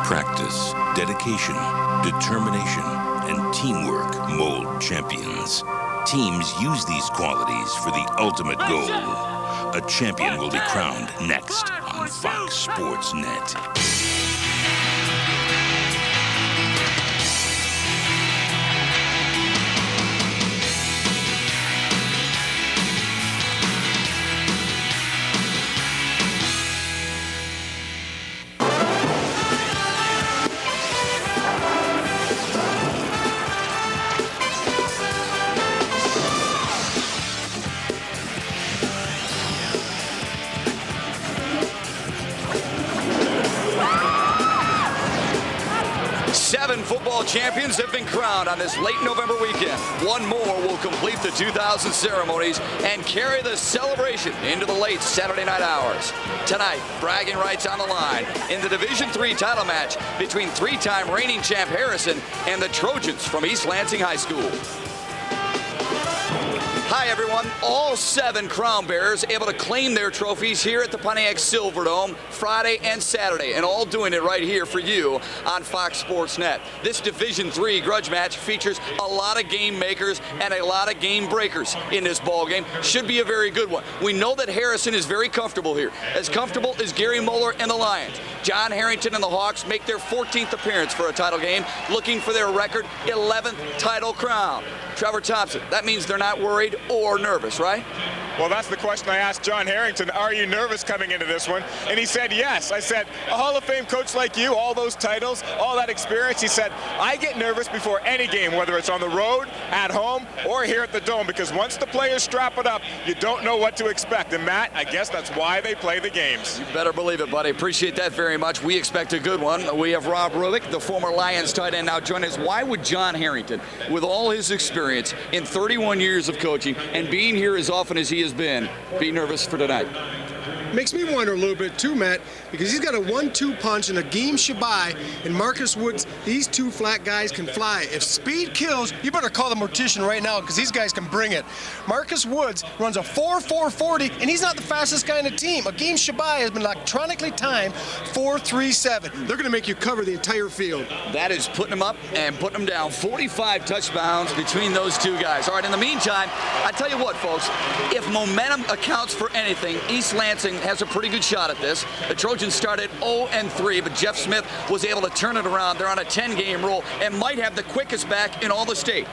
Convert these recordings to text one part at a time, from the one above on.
Practice, dedication, determination, and teamwork mold champions. Teams use these qualities for the ultimate goal. A champion will be crowned next on Fox Sports Net. Football champions have been crowned on this late November weekend. One more will complete the 2000 ceremonies and carry the celebration into the late Saturday night hours. Tonight, bragging rights on the line in the Division III title match between three-time reigning champ Harrison and the Trojans from East Lansing High School. Hi, everyone. All 7 crown bearers able to claim their trophies here at the Pontiac Silverdome Friday and Saturday, and all doing it right here for you on Fox Sports Net. This Division III grudge match features a lot of game makers and a lot of game breakers in this ball game. Should be a very good one. We know that Harrison is very comfortable here, as comfortable as Gary Muller and the Lions. John Harrington and the Hawks make their 14th appearance for a title game, looking for their record 11th title crown. Trevor Thompson, that means they're not worried or nervous, right? Well, that's the question I asked John Harrington. Are you nervous coming into this one? And he said yes. I said, a Hall of Fame coach like you, all those titles, all that experience. He said, I get nervous before any game, whether it's on the road, at home, or here at the Dome, because once the players strap it up, you don't know what to expect. And Matt, I guess that's why they play the games. You better believe it, buddy. Appreciate that very much. We expect a good one. We have Rob Rubik, the former Lions tight end, now joining us. Why would John Harrington, with all his experience in 31 years of coaching and being here as often as he has been, be nervous for tonight? Makes me wonder a little bit too, Matt, because he's got a 1-2 punch and Akeem Shabai and Marcus Woods. These two flat guys can fly. If speed kills, you better call the mortician right now, because these guys can bring it. Marcus Woods runs a 4.440, and he's not the fastest guy in the team. Akeem Shabai has been electronically timed 4.37. They're going to make you cover the entire field. That is putting them up and putting them down. 45 touchdowns between those two guys. All right, in the meantime, I tell you what, folks, if momentum accounts for anything, East Lansing has a pretty good shot at this. The Trojans started 0-3, but Jeff Smith was able to turn it around. They're on a 10-game roll and might have the quickest back in all the state.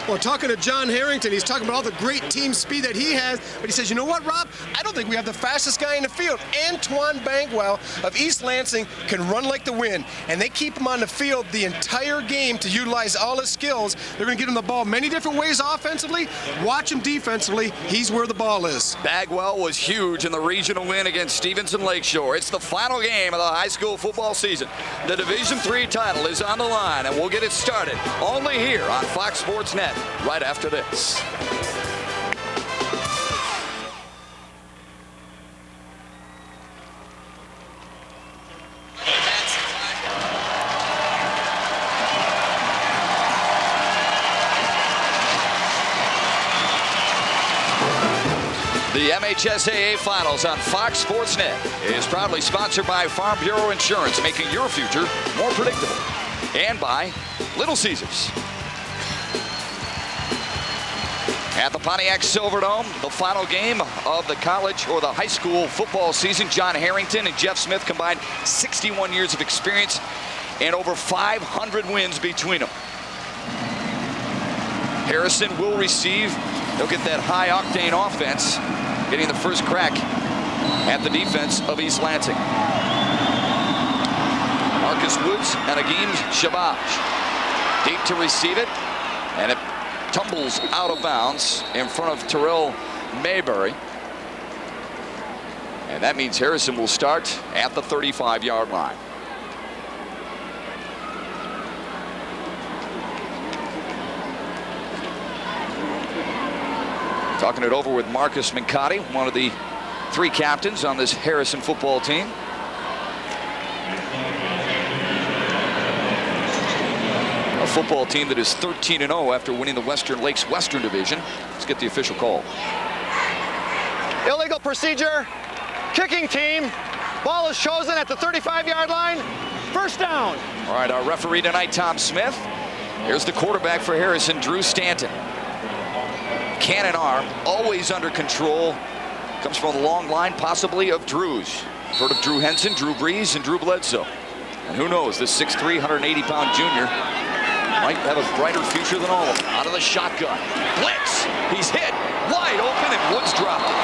Well, talking to John Harrington, he's talking about all the great team speed that he has, but he says, you know what, Rob? I don't think we have the fastest guy in the field. Antoine Bankwell of East Lansing can run like the wind, and they keep him on the field the entire game to utilize all his skills. They're going to get him the ball many different ways offensively. Watch him defensively. He's where the ball is. Bagwell was huge in the regional win against Stevenson Lakeshore. It's the final game of the high school football season. The Division III title is on the line, and we'll get it started only here on Fox Sports Net right after this. The MHSAA Finals on Fox Sports Net is proudly sponsored by Farm Bureau Insurance, making your future more predictable, and by Little Caesars. At the Pontiac Silverdome, the final game of the college or the high school football season. John Harrington and Jeff Smith combined 61 years of experience and over 500 wins between them. Harrison will receive. They'll get that high-octane offense, getting the first crack at the defense of East Lansing. Marcus Woods and Akeem Shabai deep to receive it, and it tumbles out of bounds in front of Terrell Mayberry. And that means Harrison will start at the 35-yard line. Talking it over with Marcus Mincotti, one of the 3 captains on this Harrison football team. A football team that is 13-0 after winning the Western Lakes Western Division. Let's get the official call. Illegal procedure. Kicking team Ball is chosen at the 35-yard line. First down. All right, our referee tonight, Tom Smith. Here's the quarterback for Harrison, Drew Stanton. Cannon arm, always under control. Comes from a long line, possibly of Drews. Heard of Drew Henson, Drew Brees, and Drew Bledsoe. And who knows, this 6'3", 180-pound junior might have a brighter future than all of them. Out of the shotgun. Blitz! He's hit, wide open, and Woods dropped it.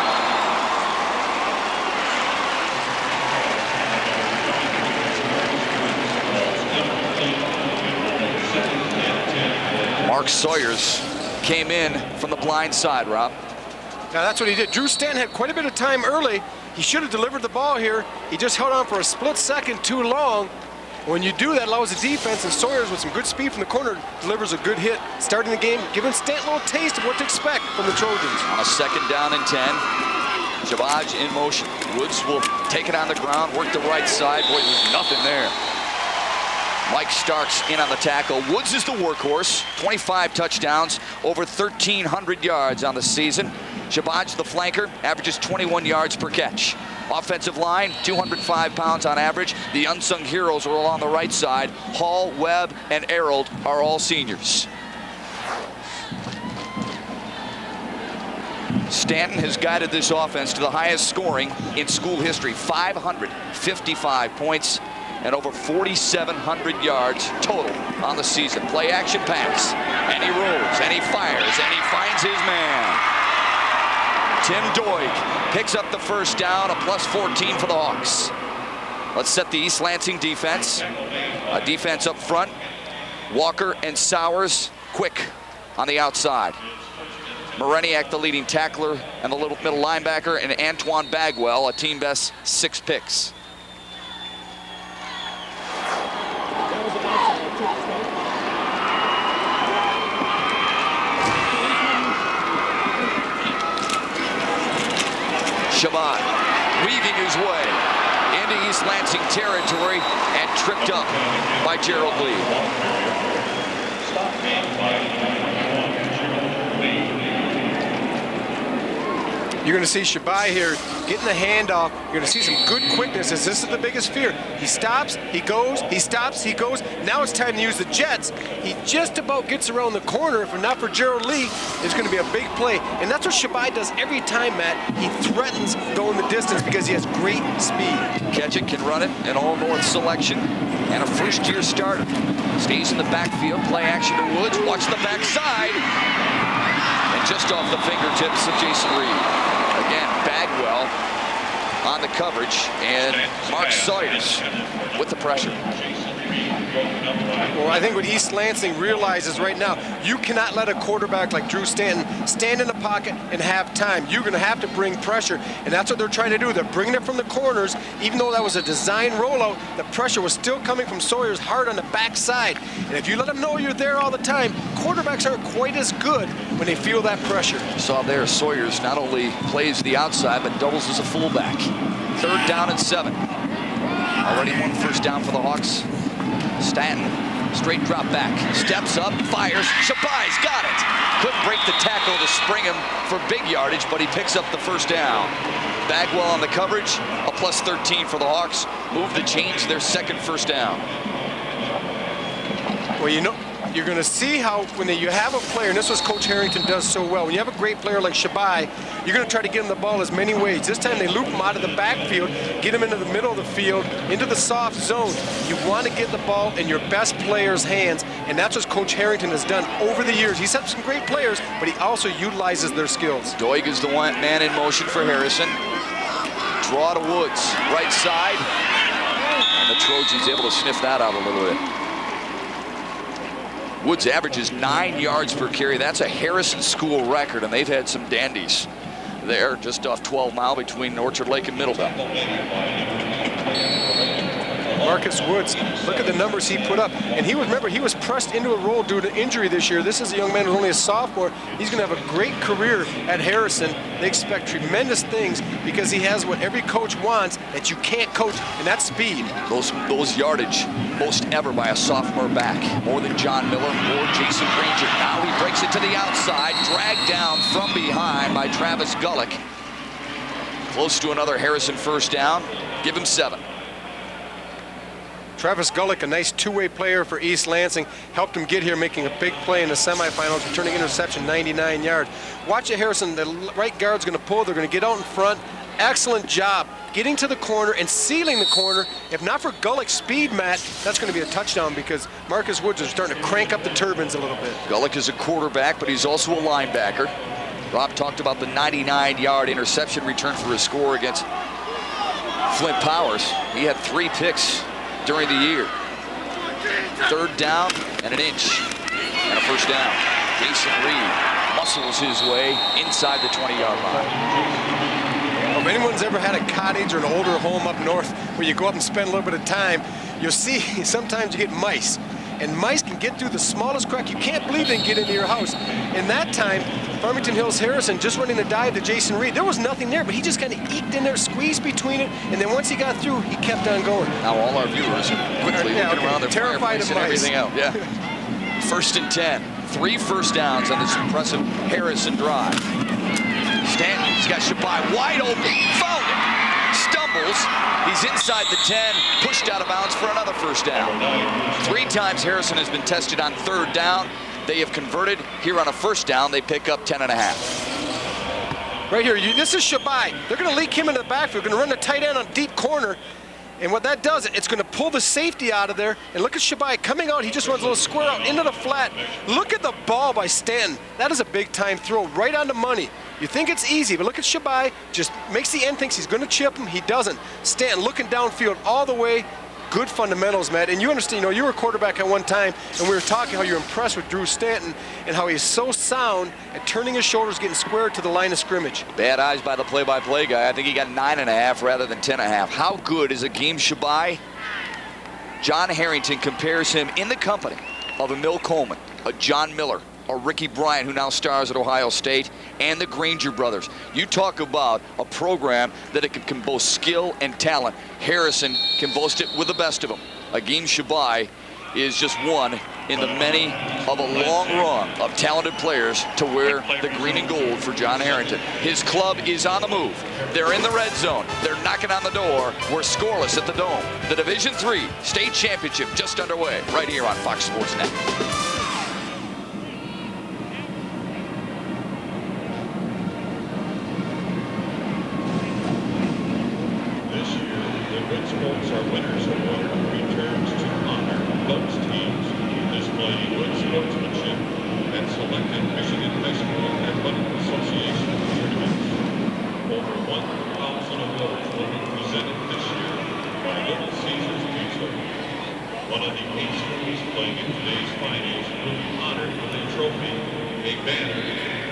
Mark Sawyers came in from the blind side, Rob. Now that's what he did. Drew Stanton had quite a bit of time early. He should have delivered the ball here. He just held on for a split second too long. When you do that, allows the defense, and Sawyers with some good speed from the corner delivers a good hit. Starting the game, giving Stanton a little taste of what to expect from the Trojans. On a 2nd down and 10, Shabaj in motion. Woods will take it on the ground, work the right side. Boy, there's nothing there. Mike Starks in on the tackle. Woods is the workhorse. 25 touchdowns, over 1,300 yards on the season. Shabaj, the flanker, averages 21 yards per catch. Offensive line, 205 pounds on average. The unsung heroes are all on the right side. Hall, Webb, and Arnold are all seniors. Stanton has guided this offense to the highest scoring in school history, 555 points and over 4,700 yards total on the season. Play action pass, and he rolls, and he fires, and he finds his man. Tim Doig picks up the first down, a +14 for the Hawks. Let's set the East Lansing defense. A defense up front. Walker and Sowers quick on the outside. Mareniak, the leading tackler and the little middle linebacker, and Antoine Bagwell, a team best 6 picks. Shabbat weaving his way into East Lansing territory and tripped up by Gerald Lee. You're going to see Shabai here getting the handoff. You're going to see some good quickness, as this is the biggest fear. He stops, he goes, he stops, he goes. Now it's time to use the jets. He just about gets around the corner. If not for Gerald Lee, it's going to be a big play. And that's what Shabai does every time, Matt. He threatens going the distance because he has great speed. Catch it, can run it, an All-North selection, and a first-year starter. Stays in the backfield, play action to Woods, watch the backside, and just off the fingertips of Jason Reed. Again, Bagwell on the coverage, and Mark Sawyers with the pressure. Well, I think what East Lansing realizes right now, you cannot let a quarterback like Drew Stanton stand in the pocket and have time. You're going to have to bring pressure, and that's what they're trying to do. They're bringing it from the corners. Even though that was a design rollout, the pressure was still coming from Sawyers hard on the backside. And if you let them know you're there all the time, quarterbacks aren't quite as good when they feel that pressure. You saw there, Sawyers not only plays the outside, but doubles as a fullback. 3rd down and 7. Already 1 first down for the Hawks. Stanton, straight drop back, steps up, fires, Shabai's got it. Couldn't break the tackle to spring him for big yardage, but he picks up the first down. Bagwell on the coverage, a +13 for the Hawks. Move the chains, their 2nd first down. Well, you know, you're going to see how when you have a player, and this was Coach Harrington does so well, when you have a great player like Shabai, you're going to try to get him the ball as many ways. This time they loop him out of the backfield, get him into the middle of the field, into the soft zone. You want to get the ball in your best player's hands, and that's what Coach Harrington has done over the years. He's had some great players, but he also utilizes their skills. Doig is the one man in motion for Harrison. Draw to Woods, right side, and the Trojans able to sniff that out a little bit. Woods averages 9 yards per carry. That's a Harrison School record, and they've had some dandies there just off 12 Mile between Orchard Lake and Middlebelt. Marcus Woods, look at the numbers he put up. And he was, remember, he was pressed into a role due to injury this year. This is a young man who's only a sophomore. He's going to have a great career at Harrison. They expect tremendous things because he has what every coach wants that you can't coach, and that's speed. Those yardage, most ever by a sophomore back. More than John Miller or Jason Granger. Now he breaks it to the outside, dragged down from behind by Travis Gullick. Close to another Harrison first down. Give him 7. Travis Gullick, a nice two-way player for East Lansing, helped him get here, making a big play in the semifinals, returning interception 99 yards. Watch it, Harrison. The right guard's going to pull. They're going to get out in front. Excellent job getting to the corner and sealing the corner. If not for Gullick's speed, Matt, that's going to be a touchdown because Marcus Woods is starting to crank up the turbines a little bit. Gullick is a quarterback, but he's also a linebacker. Rob talked about the 99-yard interception return for his score against Flint Powers. He had 3 picks during the year. 3rd down and an inch and a 1st down. Jason Reed muscles his way inside the 20-yard line. If anyone's ever had a cottage or an older home up north where you go up and spend a little bit of time, you'll see sometimes you get mice. And mice can get through the smallest crack. You can't believe they can get into your house. In that time, Farmington Hills Harrison just running the dive to Jason Reed. There was nothing there, but he just kind of eked in there, squeezed between it, and then once he got through, he kept on going. Now all our viewers are quickly looking around their terrified of and everything else. Yeah. 1st and 10. 3 first downs on this impressive Harrison drive. Stanton's got Shabai wide open. Found it. Stumbles. He's inside the 10, pushed out of bounds for another 1st down. 3 times Harrison has been tested on 3rd down. They have converted. Here on a 1st down, they pick up 10.5. Right here, this is Shabai. They're going to leak him into the backfield. Going to run the tight end on deep corner. And what that does, it's going to pull the safety out of there. And look at Shabai coming out. He just runs a little square out into the flat. Look at the ball by Stanton. That is a big-time throw right on the money. You think it's easy, but look at Shabai. Just makes the end, thinks he's going to chip him. He doesn't. Stanton looking downfield all the way. Good fundamentals, Matt. And you understand, you were a quarterback at one time, and we were talking how you're impressed with Drew Stanton and how he's so sound at turning his shoulders, getting squared to the line of scrimmage. Bad eyes by the play-by-play guy. I think he got 9.5 rather than 10.5. How good is Akeem Shabai? John Harrington compares him in the company of Emil Coleman, a John Miller, a Ricky Bryant, who now stars at Ohio State, and the Granger brothers. You talk about a program that it can boast skill and talent. Harrison can boast it with the best of them. Akeem Shabai is just one in the many of a long run of talented players to wear the green and gold for John Harrington. His club is on the move. They're in the red zone. They're knocking on the door. We're scoreless at the Dome. The Division III state championship just underway right here on Fox Sports Net. Are winners award returns to honor those teams who display good sportsmanship and selected Michigan High School Athletic Association tournaments. Over 1,000 awards will be presented this year by Little Caesars Pizza. One of the 8 schools playing in today's finals will be honored with a trophy, a banner,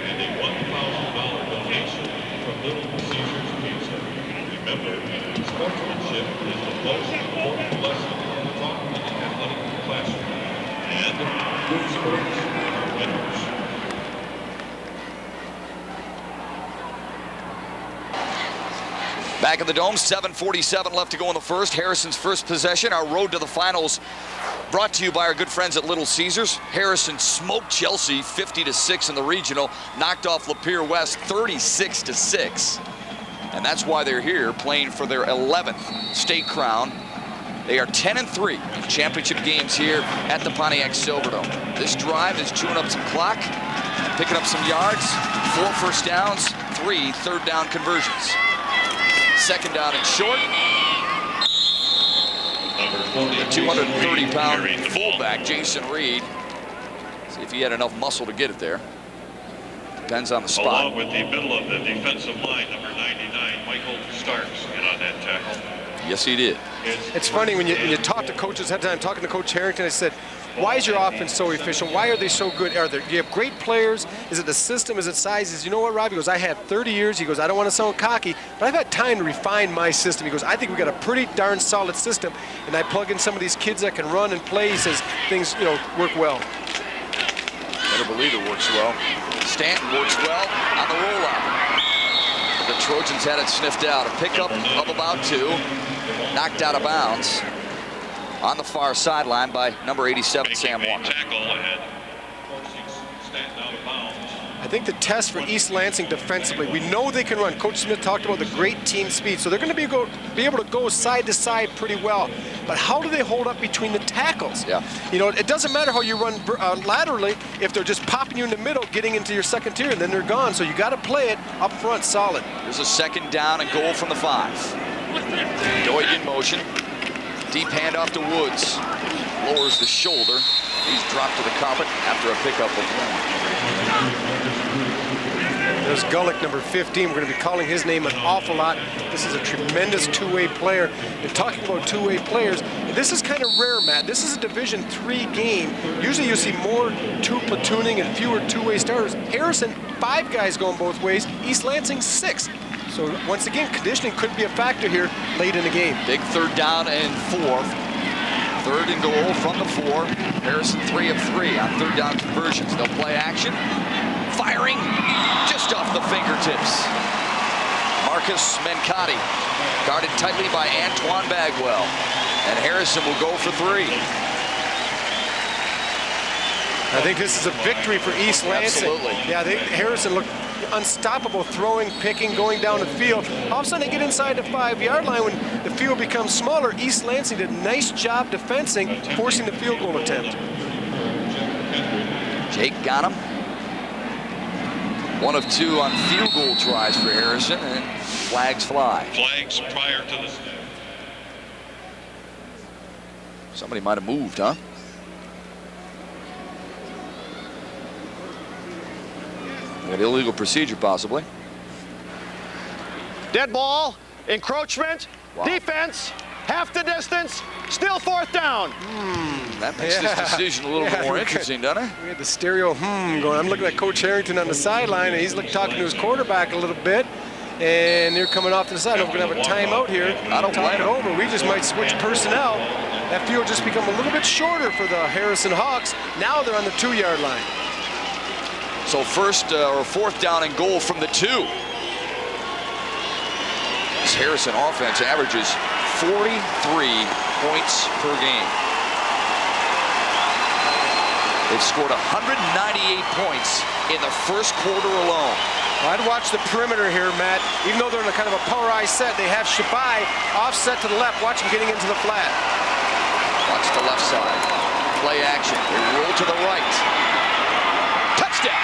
and a $1,000 donation from Little Caesars Pizza. Remember, sportsmanship is the most important lesson taught in the athletic classroom. And good sports are winners. Back in the Dome, 7:47 left to go in the first. Harrison's first possession. Our road to the finals brought to you by our good friends at Little Caesars. Harrison smoked Chelsea 50-6 in the regional, knocked off Lapeer West 36-6. And that's why they're here playing for their 11th state crown. They are 10-3 in championship games here at the Pontiac Silverdome. This drive is chewing up some clock, picking up some yards, 4 first downs, 3 third down conversions. 2nd down and short. The 230-pound fullback, Jason Reed. See if he had enough muscle to get it there. Depends on the spot. Along with the middle of the defensive line, number 99, Michael Starks, in on that tackle. Yes, he did. It's funny when you talk to coaches. At the time, talking to Coach Harrington, I said, why is your offense so efficient? Why are they so good? Do you have great players? Is it the system? Is it size? He says, you know what, Rob? He goes, I have 30 years. He goes, I don't want to sound cocky, but I've had time to refine my system. He goes, I think we got a pretty darn solid system, and I plug in some of these kids that can run and play. He says, things, work well. Better believe it works well. Stanton works well on the rollout. The Trojans had it sniffed out. A pickup of about 2. Knocked out of bounds on the far sideline by number 87, Sam Walker. Tackle ahead, forcing Stanton out of bounds. I think the test for East Lansing defensively, we know they can run. Coach Smith talked about the great team speed, so they're going to be able to go side to side pretty well. But how do they hold up between the tackles? Yeah. You know, it doesn't matter how you run laterally if they're just popping you in the middle, getting into your second tier, and then they're gone. So you got to play it up front solid. Here's a second down and goal from the 5. Doig in motion. Deep handoff to Woods. Lowers the shoulder. He's dropped to the carpet after a pickup of 1. There's Gullick, number 15. We're going to be calling his name an awful lot. This is a tremendous two-way player. And talking about two-way players, this is kind of rare, Matt. This is a Division III game. Usually you see more two platooning and fewer two-way starters. Harrison, 5 guys going both ways. East Lansing, 6. So once again, conditioning could be a factor here late in the game. Big third down and 4. Third and goal from the 4. Harrison 3 of 3 on third down conversions. They'll play action. Firing just off the fingertips. Marcus Mencotti guarded tightly by Antoine Bagwell. And Harrison will go for 3. I think this is a victory for East Lansing. Absolutely. Yeah, Harrison looked unstoppable, throwing, picking, going down the field. All of a sudden they get inside the 5-yard line when the field becomes smaller. East Lansing did a nice job defensing, forcing the field goal attempt. Jake got him. 1 of 2 on field goal tries for Harrison, and flags fly. Flags prior to the snap. Somebody might have moved, huh? An illegal procedure, possibly. Dead ball, encroachment, Wow. defense, half the distance, still 4th down. That makes this decision a little bit more interesting, doesn't it? We had the stereo going. I'm looking at Coach Harrington on the sideline, and he's talking to his quarterback a little bit. And they're coming off to the side. We're going to have a timeout here. I don't Talk blame it him. over. We just might switch personnel. That field just become a little bit shorter for the Harrison Hawks. Now they're on the 2-yard line. So first or 4th down and goal from the 2. This Harrison offense averages 43 points per game. They've scored 198 points in the first quarter alone. I'd watch the perimeter here, Matt. Even though they're in a kind of a power eye set, they have Shabai offset to the left. Watch him getting into the flat. Watch the left side. Play action. They roll to the right. Touchdown.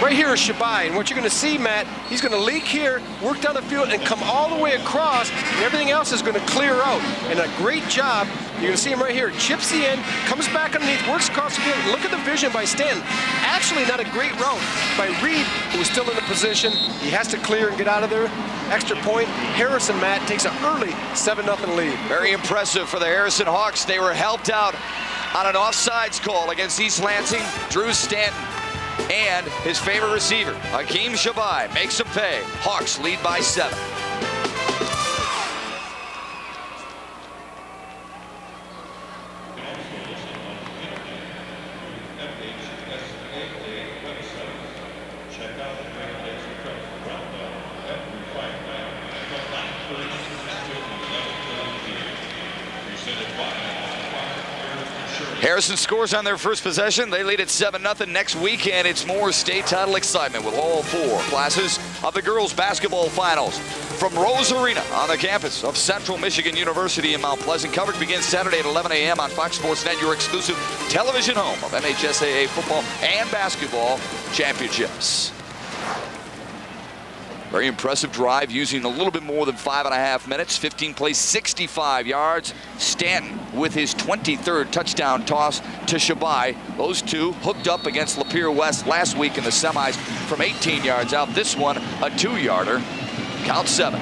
Right here is Shabai, and what you're going to see, Matt, he's going to leak here, work down the field, and come all the way across, and everything else is going to clear out. And a great job. You're going to see him right here. Chips the end, comes back underneath, works across the field. Look at the vision by Stanton. Actually, not a great route by Reed, who is still in the position. He has to clear and get out of there. Extra point. Harrison, Matt, takes an early 7-0 lead. Very impressive for the Harrison Hawks. They were helped out on an offsides call against East Lansing. Drew Stanton and his favorite receiver, Hakeem Shabai, makes him pay. Hawks lead by 7. Harrison scores on their first possession. They lead at 7-0 next weekend. It's more state title excitement with all 4 classes of the girls basketball finals. From Rose Arena on the campus of Central Michigan University in Mount Pleasant. Coverage begins Saturday at 11 a.m. on Fox Sports Net, your exclusive television home of MHSAA football and basketball championships. Very impressive drive using a little bit more than 5.5 minutes. 15 plays, 65 yards. Stanton with his 23rd touchdown toss to Shabai. Those 2 hooked up against Lapeer West last week in the semis from 18 yards out. This one, a 2-yarder. Count 7.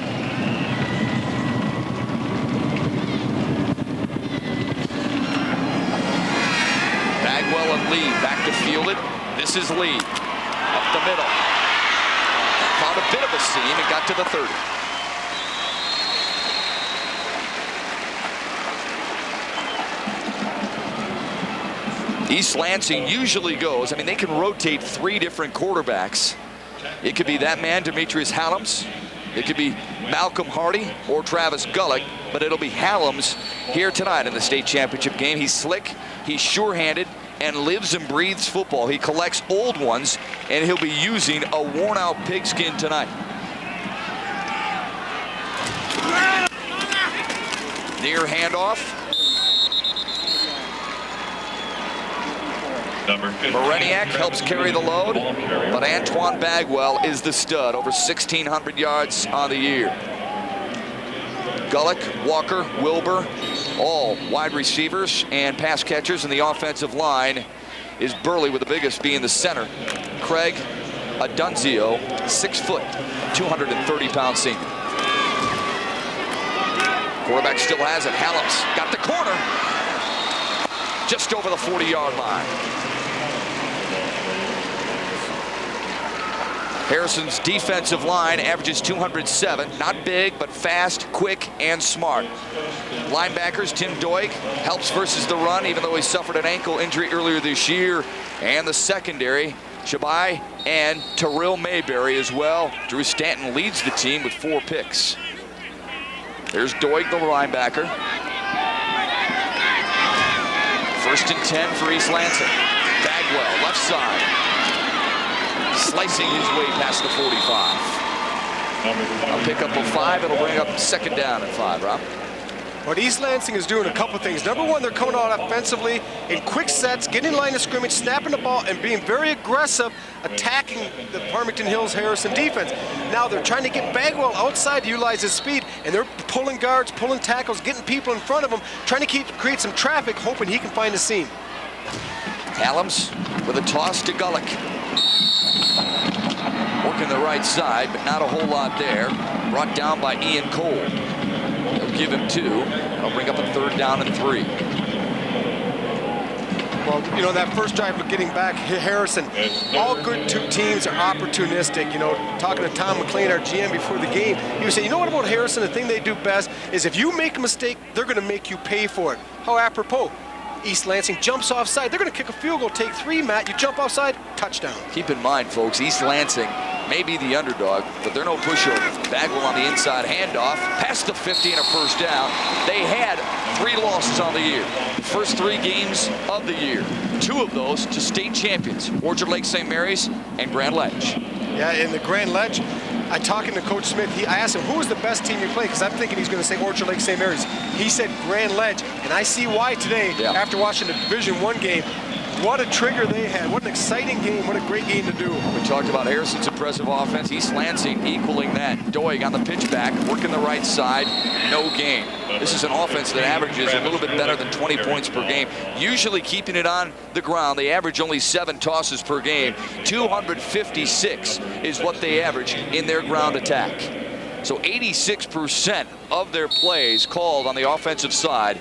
Bagwell and Lee back to field it. This is Lee up the middle. Found a bit of a seam and got to the 30. East Lansing usually goes, I mean, they can rotate 3 different quarterbacks. It could be that man, Demetrius Hallams. It could be Malcolm Hardy or Travis Gullick, but it'll be Hallams here tonight in the state championship game. He's slick, he's sure-handed, and lives and breathes football. He collects old ones, and he'll be using a worn-out pigskin tonight. Near handoff. Mareniak helps carry the load, but Antoine Bagwell is the stud, over 1,600 yards on the year. Gullick, Walker, Wilbur, all wide receivers and pass catchers, and the offensive line is Burley, with the biggest being the center, Craig Adunzio, 6 foot, 230-pound senior. Quarterback still has it. Hallams got the corner, just over the 40-yard line. Harrison's defensive line averages 207. Not big, but fast, quick, and smart. Linebackers, Tim Doig helps versus the run, even though he suffered an ankle injury earlier this year. And the secondary, Shabai and Terrell Mayberry as well. Drew Stanton leads the team with 4 picks. There's Doig, the linebacker. 1st and 10 for East Lansing. Bagwell, left side. Slicing his way past the 45. A pickup of 5. It'll bring up 2nd down and 5, Rob. What East Lansing is doing a couple things. Number one, they're coming out offensively in quick sets, getting in line of scrimmage, snapping the ball, and being very aggressive, attacking the Farmington Hills Harrison defense. Now they're trying to get Bagwell outside to utilize his speed, and they're pulling guards, pulling tackles, getting people in front of him, trying to create some traffic, hoping he can find a seam. Hallams with a toss to Gullick. Working the right side, but not a whole lot there. Brought down by Ian Cole. They'll give him 2. They'll bring up a 3rd down and 3. Well, you know, that first drive of getting back, Harrison, all good teams are opportunistic. You know, talking to Tom McLean, our GM, before the game, he was saying, you know what about Harrison? The thing they do best is if you make a mistake, they're going to make you pay for it. How apropos. East Lansing jumps offside. They're going to kick a field goal, take 3, Matt. You jump offside, touchdown. Keep in mind, folks, East Lansing may be the underdog, but they're no pushover. Bagwell on the inside handoff, past the 50 and a 1st down. They had 3 losses on the year. The first 3 games of the year. 2 of those to state champions, Orchard Lake St. Mary's and Grand Ledge. Yeah, in the Grand Ledge, I talking to Coach Smith, I asked him, who was the best team you played? Because I'm thinking he's going to say Orchard Lake St. Mary's. He said Grand Ledge, and I see why today, after watching the Division I game. What a trigger they had. What an exciting game. What a great game to do. We talked about Harrison's impressive offense. East Lansing equaling that. Doig on the pitch back, working the right side, no gain. This is an offense that averages a little bit better than 20 points per game. Usually keeping it on the ground. They average only 7 tosses per game. 256 is what they average in their ground attack. So 86% of their plays called on the offensive side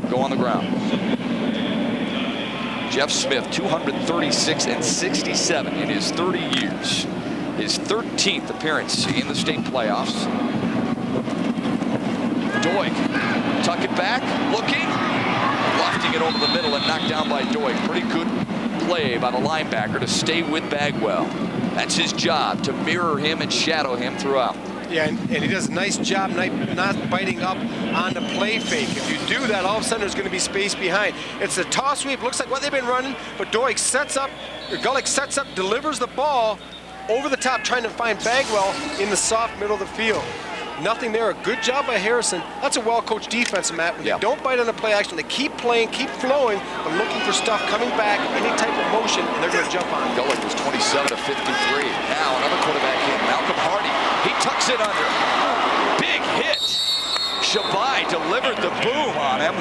go on the ground. Jeff Smith, 236 and 67 in his 30 years. His 13th appearance in the state playoffs. Doig, tuck it back, looking, lofting it over the middle and knocked down by Doig. Pretty good play by the linebacker to stay with Bagwell. That's his job, to mirror him and shadow him throughout. Yeah, and he does a nice job not biting up on the play fake. If you do that, all of a sudden there's going to be space behind. It's a toss sweep, looks like what they've been running, but Doig sets up, or Gullick sets up, delivers the ball over the top, trying to find Bagwell in the soft middle of the field. Nothing there, a good job by Harrison. That's a well-coached defense, Matt. When they don't bite on the play action, they keep playing, keep flowing, but looking for stuff coming back, any type of motion, and they're going to jump on it. Gullick was 27 of 53. Now another quarterback hit, Malcolm Hardy. He tucks it under. Big hit. Shabai delivered the boom on him.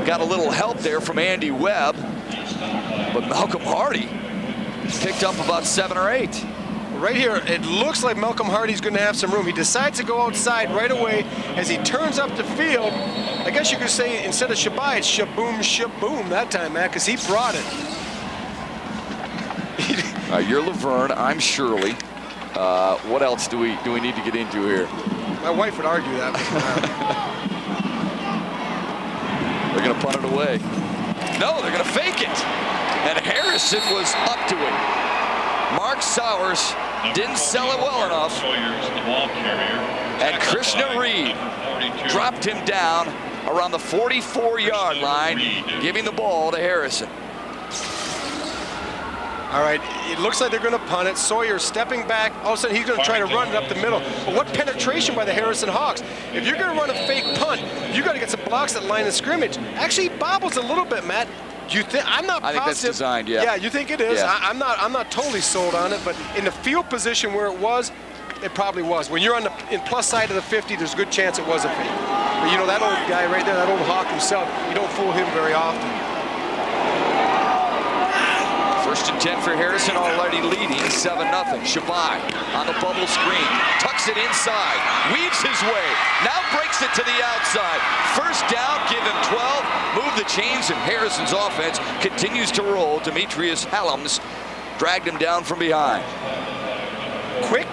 Got a little help there from Andy Webb, but Malcolm Hardy picked up about 7 or 8. Right here, it looks like Malcolm Hardy's going to have some room. He decides to go outside right away as he turns up the field. I guess you could say instead of Shabai, it's shaboom, shaboom that time, Matt, because he brought it. You're Laverne, I'm Shirley. What else do we need to get into here? My wife would argue that. They're going to punt it away. No, they're going to fake it. And Harrison was up to it. Mark Sowers didn't sell it well enough. And Krishna Reed dropped him down around the 44-yard line, giving the ball to Harrison. All right, it looks like they're going to punt it. Sawyer stepping back. All of a sudden, he's going to try to run it up the middle. But what penetration by the Harrison Hawks. If you're going to run a fake punt, you got to get some blocks at line of scrimmage. Actually, he bobbles a little bit, Matt. Do you think? I'm not positive. I think that's designed, yeah. Yeah, you think it is? Yeah. I'm not totally sold on it, but in the field position where it was, it probably was. When you're on the plus side of the 50, there's a good chance it was a fake. But you know, that old guy right there, that old Hawk himself, you don't fool him very often. First and 10 for Harrison, already leading 7-0. Shabai on the bubble screen, tucks it inside, weaves his way, now breaks it to the outside. First down, give him 12, move the chains, and Harrison's offense continues to roll. Demetrius Hallams dragged him down from behind. Quick.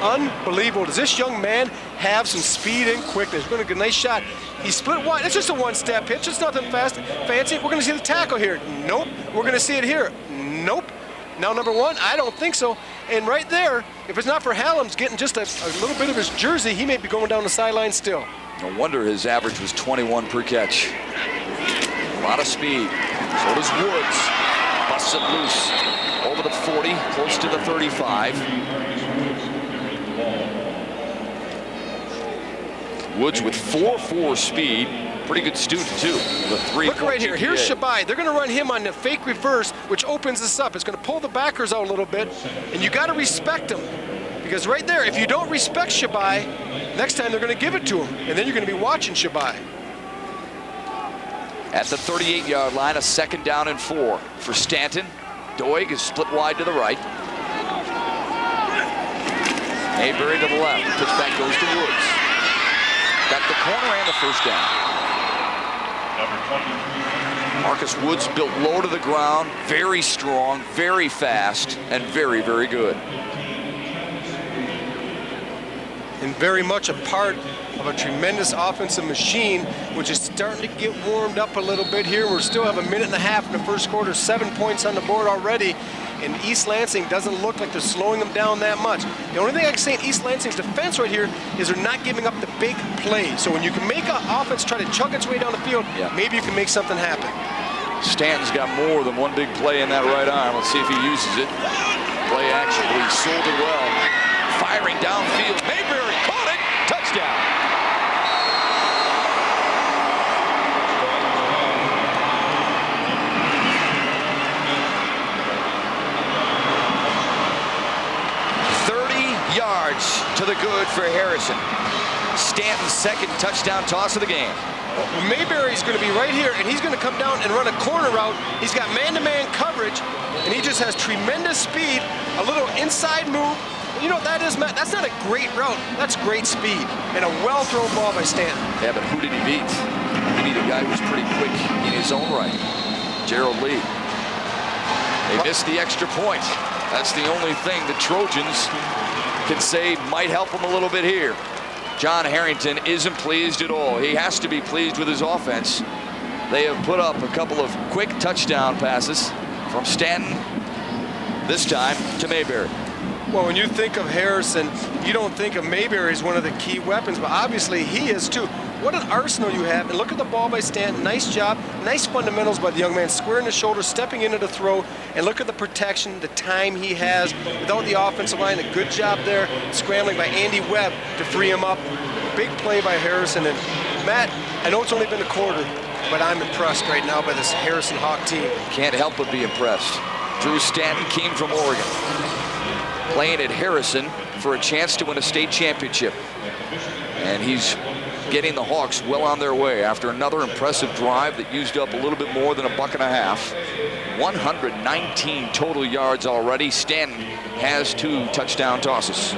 Unbelievable. Does this young man have some speed and quickness? We're going to get a nice shot. He split wide. It's just a one-step hitch. It's nothing fancy. We're going to see the tackle here. Nope. We're going to see it here. Nope. Now, number one, I don't think so. And right there, if it's not for Hallams getting just a little bit of his jersey, he may be going down the sideline still. No wonder his average was 21 per catch. A lot of speed. So does Woods. Busts it loose. Over the 40, close to the 35. Woods with 4.4 speed. Pretty good student, too. Look right here. Here's Shabai. They're going to run him on the fake reverse, which opens this up. It's going to pull the backers out a little bit, and you got to respect him. Because right there, if you don't respect Shabai, next time they're going to give it to him, and then you're going to be watching Shabai. At the 38-yard line, a 2nd down and 4 for Stanton. Doig is split wide to the right. Mayberry to the left. Pitchback goes to Woods. Got the corner and the first down. Marcus Woods built low to the ground, very strong, very fast, and very, very good. And very much a part of a tremendous offensive machine, which is starting to get warmed up a little bit here. We still have a minute and a half in the first quarter, 7 points on the board already. And East Lansing doesn't look like they're slowing them down that much. The only thing I can say in East Lansing's defense right here is they're not giving up the big plays. So when you can make an offense try to chug its way down the field, maybe you can make something happen. Stanton's got more than one big play in that right arm. Let's see if he uses it. Play action, he sold it well. Firing downfield, Mayberry caught it, touchdown. Yards to the good for Harrison. Stanton's 2nd touchdown toss of the game. Well, Mayberry's going to be right here, and he's going to come down and run a corner route. He's got man-to-man coverage, and he just has tremendous speed, a little inside move. You know what that is, Matt? That's not a great route. That's great speed, and a well-thrown ball by Stanton. Yeah, but who did he beat? He beat a guy who was pretty quick in his own right, Gerald Lee. They missed the extra point. That's the only thing the Trojans can say might help him a little bit here. John Harrington isn't pleased at all. He has to be pleased with his offense. They have put up a couple of quick touchdown passes from Stanton, this time to Mayberry. Well, when you think of Harrison, you don't think of Mayberry as one of the key weapons, but obviously he is too. What an arsenal you have. And look at the ball by Stanton. Nice job. Nice fundamentals by the young man. Squaring the shoulder, stepping into the throw. And look at the protection, the time he has without the offensive line. A good job there. Scrambling by Andy Webb to free him up. Big play by Harrison. And Matt, I know it's only been a quarter, but I'm impressed right now by this Harrison Hawk team. Can't help but be impressed. Drew Stanton came from Oregon, playing at Harrison for a chance to win a state championship. And he's getting the Hawks well on their way after another impressive drive that used up a little bit more than a buck and a half. 119 total yards already. Stanton has 2 touchdown tosses.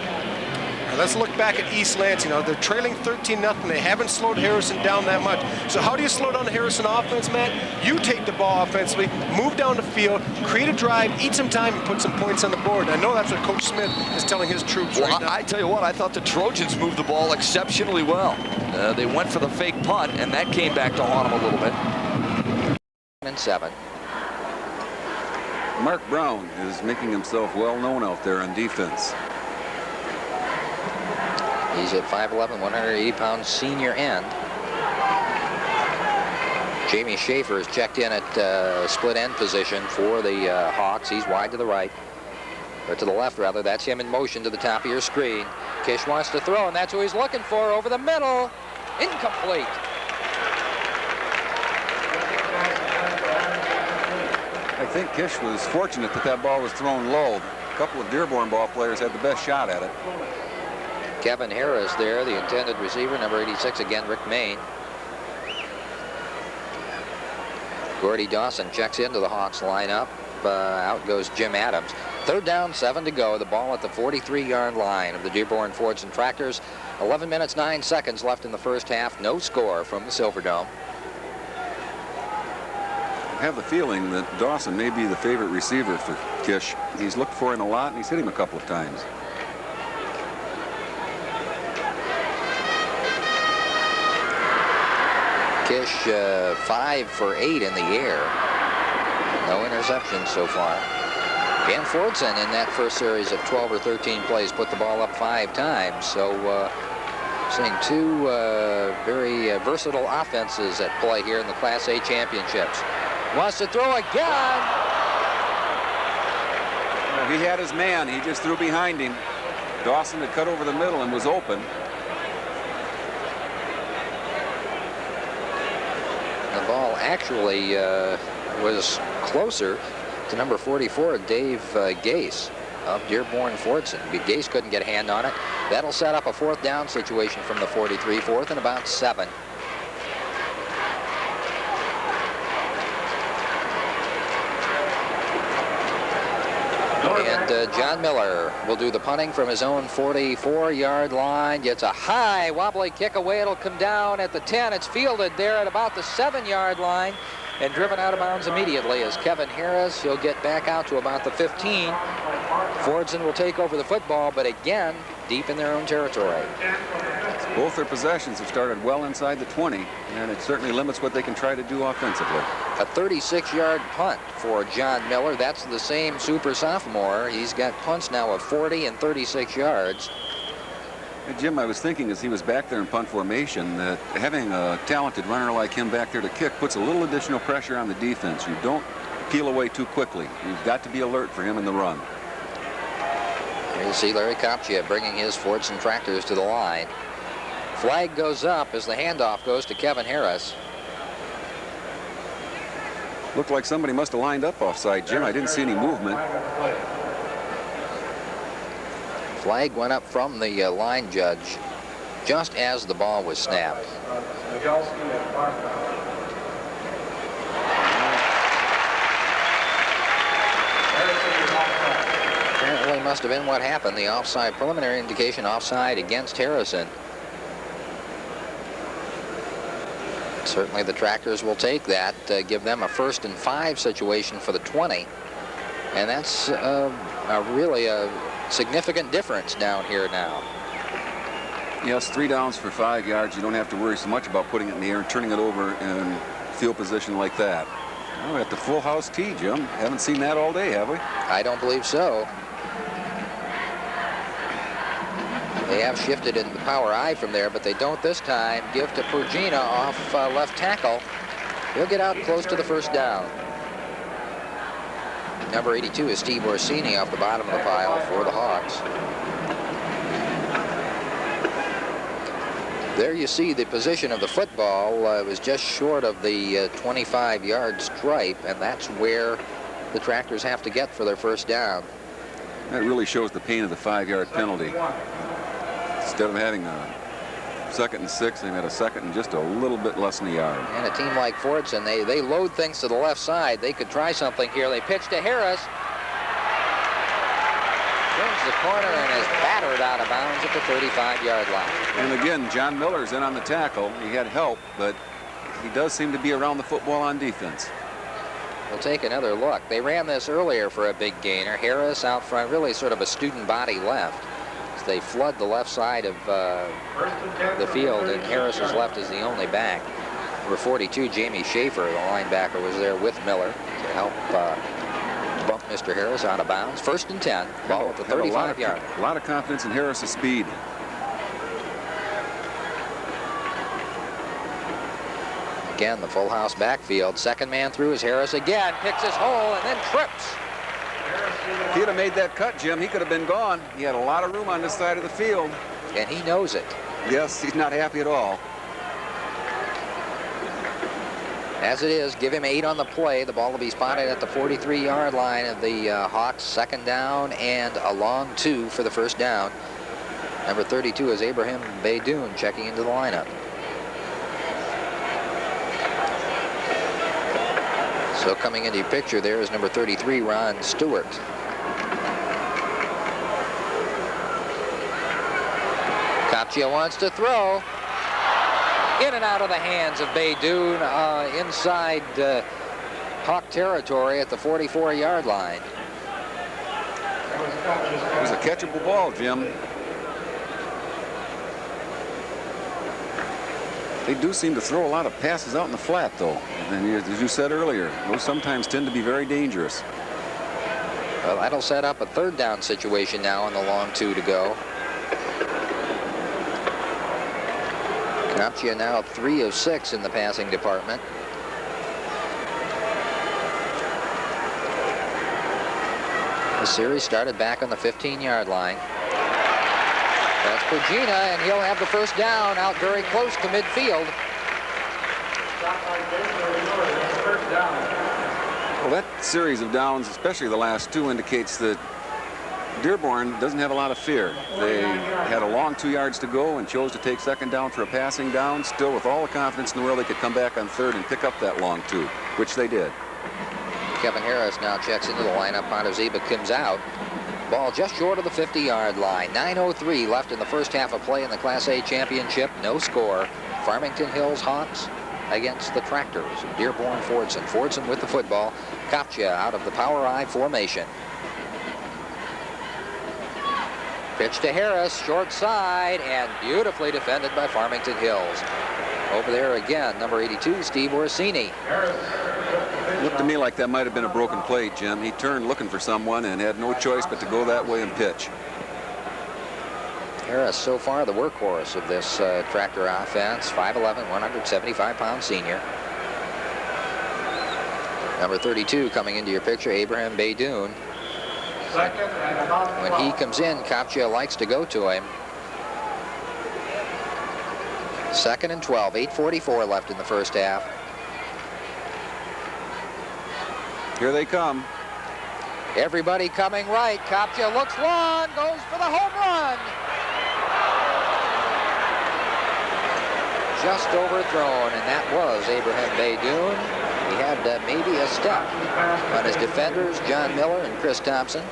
let's look back at East Lansing. They're trailing 13-0. They haven't slowed Harrison down that much. So how do you slow down the Harrison offense, Matt? You take the ball offensively, move down the field, create a drive, eat some time, and put some points on the board. And I know that's what Coach Smith is telling his troops right now. I tell you what, I thought the Trojans moved the ball exceptionally well. They went for the fake punt, and that came back to haunt them a little bit. And 7. Mark Brown is making himself well known out there on defense. He's at 5'11", 180-pound senior end. Jamie Schaefer is checked in at split end position for the Hawks. He's wide to the right, or to the left rather. That's him in motion to the top of your screen. Kish wants to throw, and that's who he's looking for. Over the middle, incomplete. I think Kish was fortunate that that ball was thrown low. A couple of Dearborn ball players had the best shot at it. Kevin Harris there, the intended receiver, number 86, again, Rick Main. Gordy Dawson checks into the Hawks lineup. Out goes Jim Adams. 3rd down, 7 to go. The ball at the 43-yard line of the Dearborn Fortson Tractors. 11 minutes, 9 seconds left in the first half. No score from the Silverdome. I have the feeling that Dawson may be the favorite receiver for Kish. He's looked for him a lot, and he's hit him a couple of times. Kish 5 for 8 in the air. No interceptions so far. And Fortson in that first series of 12 or 13 plays put the ball up 5 times. So seeing two very versatile offenses at play here in the Class A championships. Wants to throw again. Well, he had his man. He just threw behind him. Dawson had cut over the middle and was open. The ball actually was closer to number 44, Dave Gase of Dearborn Fortson. Gase couldn't get a hand on it. That'll set up a 4th down situation from the 43, 4th and about 7. And John Miller will do the punting from his own 44-yard line. Gets a high wobbly kick away. It'll come down at the 10. It's fielded there at about the 7-yard line and driven out of bounds immediately as Kevin Harris. He'll get back out to about the 15. Fortson will take over the football, but again, deep in their own territory. Both their possessions have started well inside the 20, and it certainly limits what they can try to do offensively. A 36-yard punt for John Miller. That's the same super sophomore. He's got punts now of 40 and 36 yards. Hey, Jim, I was thinking as he was back there in punt formation that having a talented runner like him back there to kick puts a little additional pressure on the defense. You don't peel away too quickly. You've got to be alert for him in the run. Here you see Larry Kopcha bringing his Fortson Tractors to the line. Flag goes up as the handoff goes to Kevin Harris. Looked like somebody must have lined up offside, Jim. I didn't see any movement. Flag went up from the line judge just as the ball was snapped. Apparently must have been what happened. The offside, preliminary indication offside against Harrison. Certainly the Tractors will take that, give them a 1st and 5 situation for the 20. And that's really a significant difference down here now. Yes, 3 downs for 5 yards. You don't have to worry so much about putting it in the air and turning it over in field position like that. Oh, at the full house tee, Jim. Haven't seen that all day, have we? I don't believe so. They have shifted into the power I from there, but they don't this time. Give to Pergina off left tackle. He'll get out close to the 1st down. Number 82 is Steve Orsini off the bottom of the pile for the Hawks. There you see the position of the football. It was just short of the 25-yard stripe, and that's where the Tractors have to get for their 1st down. That really shows the pain of the 5-yard penalty. Instead of having a 2nd and 6, they had a 2nd and just a little bit less than a yard. And a team like Fortson, they load things to the left side. They could try something here. They pitch to Harris. turns the corner and is battered out of bounds at the 35-yard line. And again, John Miller's in on the tackle. He had help, but he does seem to be around the football on defense. We'll take another look. They ran this earlier for a big gainer. Harris out front, really sort of a student body left. As they flood the left side of the field, and Harris is left as the only back. Number 42, Jamie Schaefer, the linebacker, was there with Miller to help bump Mr. Harris out of bounds. 1st and 10, ball at the 35-yard. A lot of confidence in Harris's speed. Again, the full house backfield. Second man through is Harris again. Picks his hole and then trips. If he'd have made that cut, Jim, he could have been gone. He had a lot of room on this side of the field. And he knows it. Yes, he's not happy at all. As it is, give him 8 on the play. The ball will be spotted at the 43-yard line of the Hawks. 2nd down and a long 2 for the 1st down. Number 32 is Abraham Baydoun checking into the lineup. So coming into your picture there is number 33, Ron Stewart. Capchia wants to throw. In and out of the hands of Baydoun inside Hawk territory at the 44-yard line. It was a catchable ball, Jim. They do seem to throw a lot of passes out in the flat, though. And as you said earlier, those sometimes tend to be very dangerous. Well, that'll set up a 3rd down situation now on the long 2 to go. Capchia now 3 of 6 in the passing department. The series started back on the 15-yard line. That's Pugina, and he'll have the 1st down out very close to midfield. Well, that series of downs, especially the last 2, indicates that Dearborn doesn't have a lot of fear. They had a long 2 yards to go and chose to take 2nd down for a passing down. Still, with all the confidence in the world, they could come back on 3rd and pick up that long 2, which they did. Kevin Harris now checks into the lineup. Montezeba comes out. Ball just short of the 50-yard line. 9:03 left in the 1st half of play in the Class A championship. No score. Farmington Hills Hawks against the Tractors of Dearborn Fortson. Fortson with the football. Capchia out of the power I formation. Pitch to Harris, short side, and beautifully defended by Farmington Hills. Over there again, number 82, Steve Orsini. Looked to me like that might have been a broken play, Jim. He turned looking for someone and had no choice but to go that way and pitch. Harris, so far, the workhorse of this Tractor offense. 5'11", 175-pound senior. Number 32 coming into your picture, Abraham Baydoun. When he comes in, Capchia likes to go to him. 2nd and 12, 8:44 left in the 1st half. Here they come. Everybody coming right. Capchia looks long, goes for the home run. Just overthrown, and that was Abraham Baydoun. He had maybe a step on his defenders, John Miller and Chris Thompson.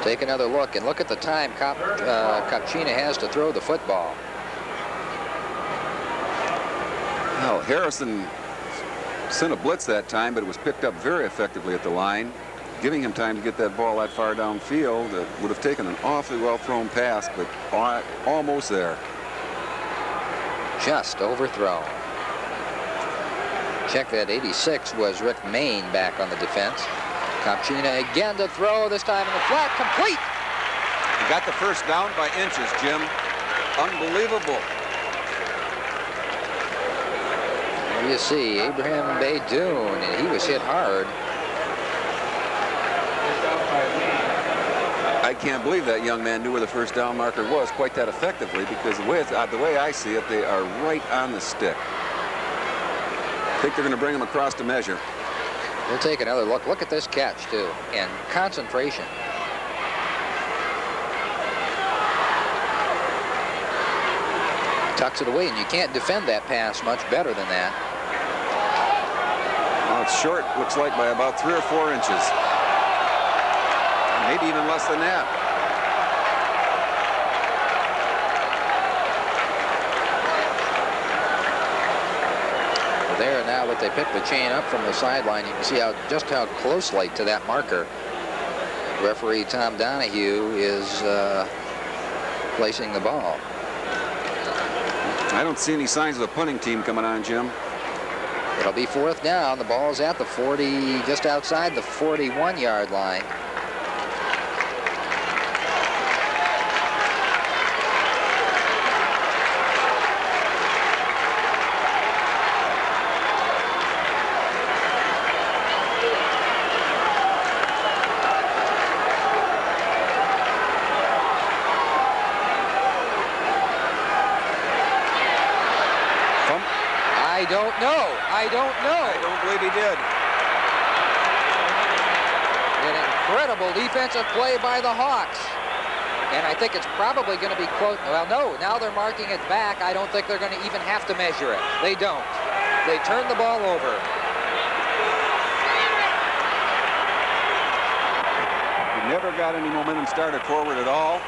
Take another look, and look at the time Capchina has to throw the football. Well, Harrison sent a blitz that time, but it was picked up very effectively at the line, giving him time to get that ball that far downfield. It would have taken an awfully well-thrown pass, but almost there. Just overthrown. Check that, 86 was Rick Main back on the defense. Capchina again to throw, this time in the flat, complete. He got the 1st down by inches, Jim. Unbelievable. There you see Abraham Baydoun, and he was hit hard. I can't believe that young man knew where the 1st down marker was quite that effectively, because the way I see it, they are right on the stick. I think they're going to bring him across to measure. We'll take another look. Look at this catch, too, and concentration. Tucks it away, and you can't defend that pass much better than that. Well, it's short, looks like, by about 3 or 4 inches. And Maybe even less than that. There now that they pick the chain up from the sideline, you can see just how closely to that marker referee Tom Donahue is placing the ball. I don't see any signs of the punting team coming on, Jim. It'll be 4th down. The ball's at the 40, just outside the 41-yard line. I don't believe he did. An incredible defensive play by the Hawks. And I think it's probably going to be close. Well, no, now they're marking it back. I don't think they're going to even have to measure it. They don't. They turn the ball over. He never got any momentum started forward at all.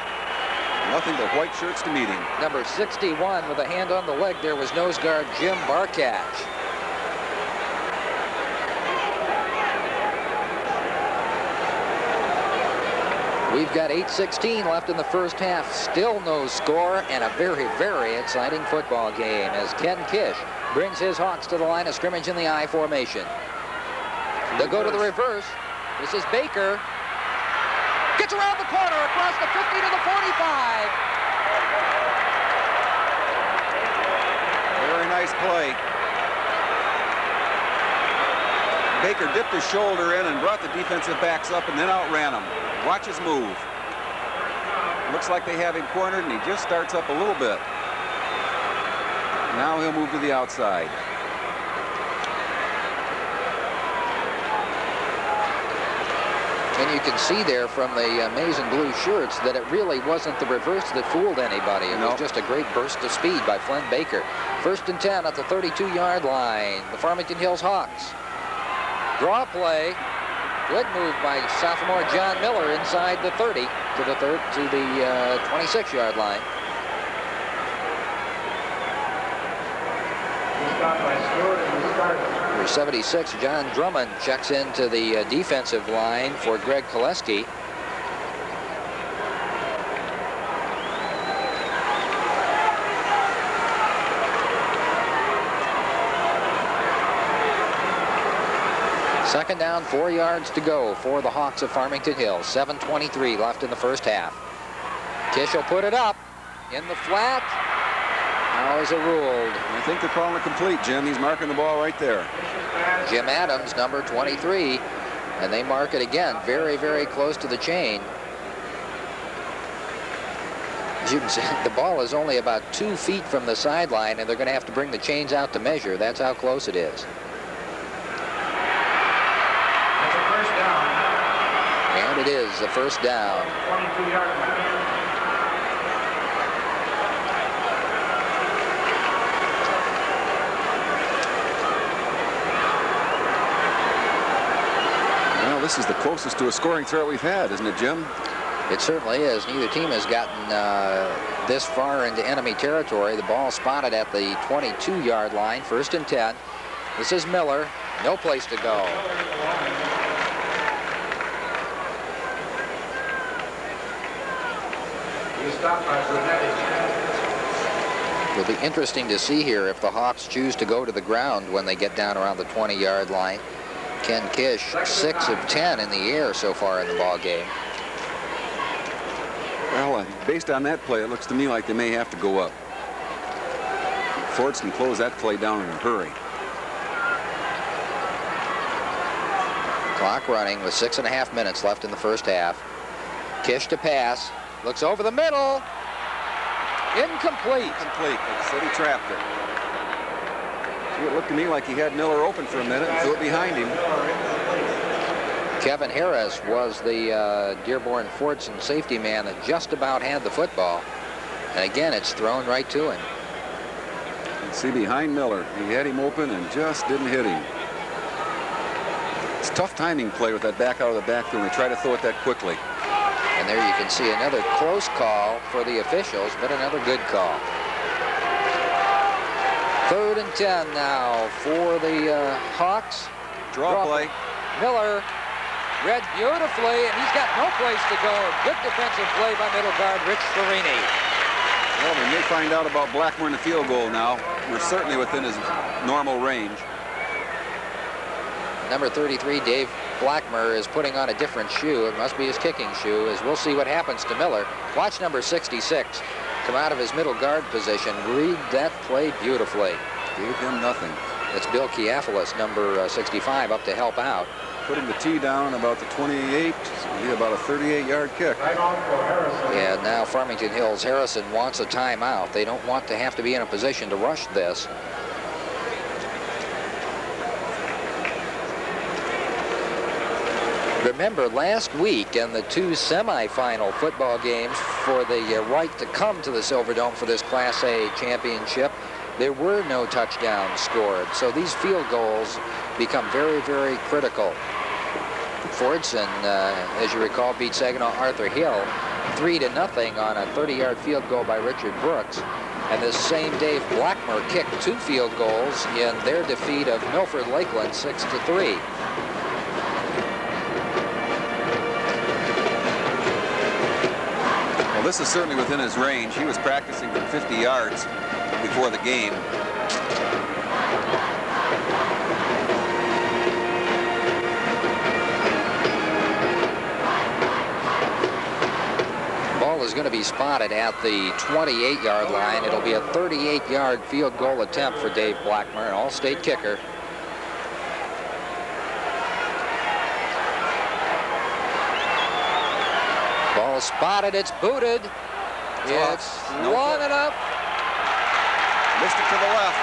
Nothing but white shirts to meet him. Number 61 with a hand on the leg there was nose guard Jim Barkach. We've got 8:16 left in the first half. Still no score and a very, very exciting football game as Ken Kish brings his Hawks to the line of scrimmage in the I formation. They'll go to the reverse. This is Baker. Gets around the corner across the 50 to the 45. Very nice play. Baker dipped his shoulder in and brought the defensive backs up and then outran them. Watch his move. Looks like they have him cornered and he just starts up a little bit. Now he'll move to the outside. And you can see there from the amazing blue shirts that it really wasn't the reverse that fooled anybody. It was just a great burst of speed by Flynn Baker. 1st and 10 at the 32-yard line. The Farmington Hills Hawks. Draw play. Good move by sophomore John Miller inside the 30 to the 26-yard line. Number 76, John Drummond checks into the defensive line for Greg Koleski. Second down, 4 yards to go for the Hawks of Farmington Hills. 7:23 left in the first half. Kish will put it up in the flat. How is it ruled? I think they're calling it complete, Jim. He's marking the ball right there. Jim Adams, number 23, and they mark it again very, very close to the chain. As you can see, the ball is only about 2 feet from the sideline, and they're going to have to bring the chains out to measure. That's how close it is. And it is the first down. 22-yard line. Well, this is the closest to a scoring threat we've had, isn't it, Jim? It certainly is. Neither team has gotten this far into enemy territory. The ball spotted at the 22-yard line. 1st and 10. This is Miller. No place to go. It'll be interesting to see here if the Hawks choose to go to the ground when they get down around the 20-yard line. Ken Kish, 6 of 10 in the air so far in the ball game. Well, based on that play, it looks to me like they may have to go up. Fortson closed that play down in a hurry. Clock running with 6.5 minutes left in the first half. Kish to pass. Looks over the middle. Incomplete. Incomplete. Like I said, he trapped it. See, it looked to me like he had Miller open for a minute and threw it behind him. Kevin Harris was the Dearborn Fortson safety man that just about had the football. And again, it's thrown right to him. You can see behind Miller. He had him open and just didn't hit him. It's tough timing play with that back out of the backfield. They try to throw it that quickly. And there you can see another close call for the officials, but another good call. 3rd and 10 now for the Hawks. Draw play. Miller read beautifully, and he's got no place to go. Good defensive play by middle guard Rich Farini. Well, we may find out about Blackmer in the field goal now. We're certainly within his normal range. Number 33, Dave Blackmer, is putting on a different shoe. It must be his kicking shoe, as we'll see what happens to Miller. Watch number 66 come out of his middle guard position. Read that play beautifully. Gave him nothing. It's Bill Kiafalis, number 65, up to help out. Putting the tee down about the 28. It'll be about a 38-yard kick. And now Farmington Hills Harrison wants a timeout. They don't want to have to be in a position to rush this. Remember, last week in the 2 semifinal football games for the right to come to the Silverdome for this Class A championship, there were no touchdowns scored. So these field goals become very, very critical. Fortson, as you recall, beat Saginaw Arthur Hill 3-0 on a 30-yard field goal by Richard Brooks. And this same Dave Blackmer kicked 2 field goals in their defeat of Milford Lakeland 6-3. Well, this is certainly within his range. He was practicing from 50 yards before the game. Ball is going to be spotted at the 28-yard line. It'll be a 38-yard field goal attempt for Dave Blackmer, an all-state kicker. Ball spotted, it's booted. It's long enough. Missed it to the left.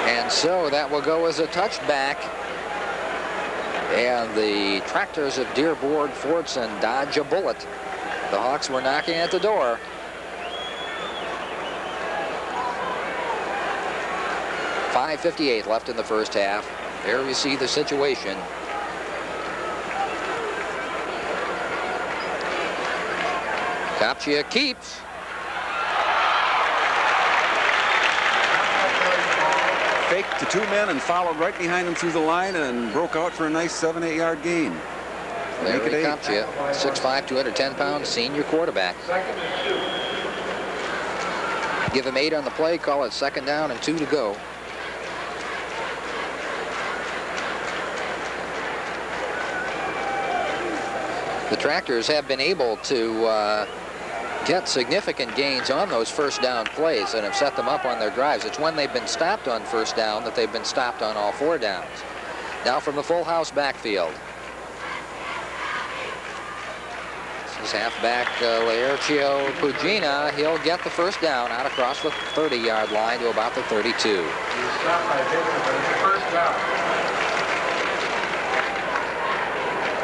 And so that will go as a touchback. And the Tractors of Dearborn Fortson dodge a bullet. The Hawks were knocking at the door. .5:58 left in the first half. There you see the situation. Kopchia keeps. Faked to 2 men and followed right behind him through the line and broke out for a nice 7-8 yard gain. Larry Kopchia, 6'5", 210 pounds, senior quarterback. Give him 8 on the play, call it 2nd down and 2 to go. The Tractors have been able to get significant gains on those first down plays and have set them up on their drives. It's when they've been stopped on first down that they've been stopped on all 4 downs. Now from the full house backfield. This is halfback Laercio Pugina. He'll get the first down out across the 30-yard line to about the 32.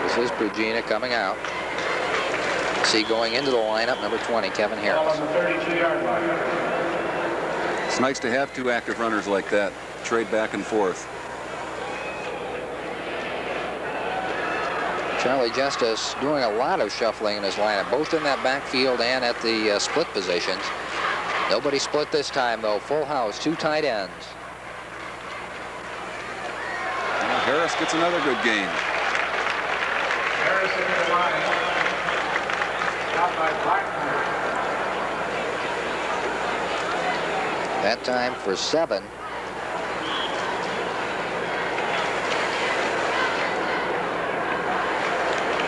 This is Pugina coming out. See going into the lineup, number 20, Kevin Harris. It's nice to have 2 active runners like that. Trade back and forth. Charlie Justice doing a lot of shuffling in his lineup, both in that backfield and at the split positions. Nobody split this time, though. Full house, 2 tight ends. Well, Harris gets another good gain. Harris in the line. Stopped by Blackmer. That time for 7.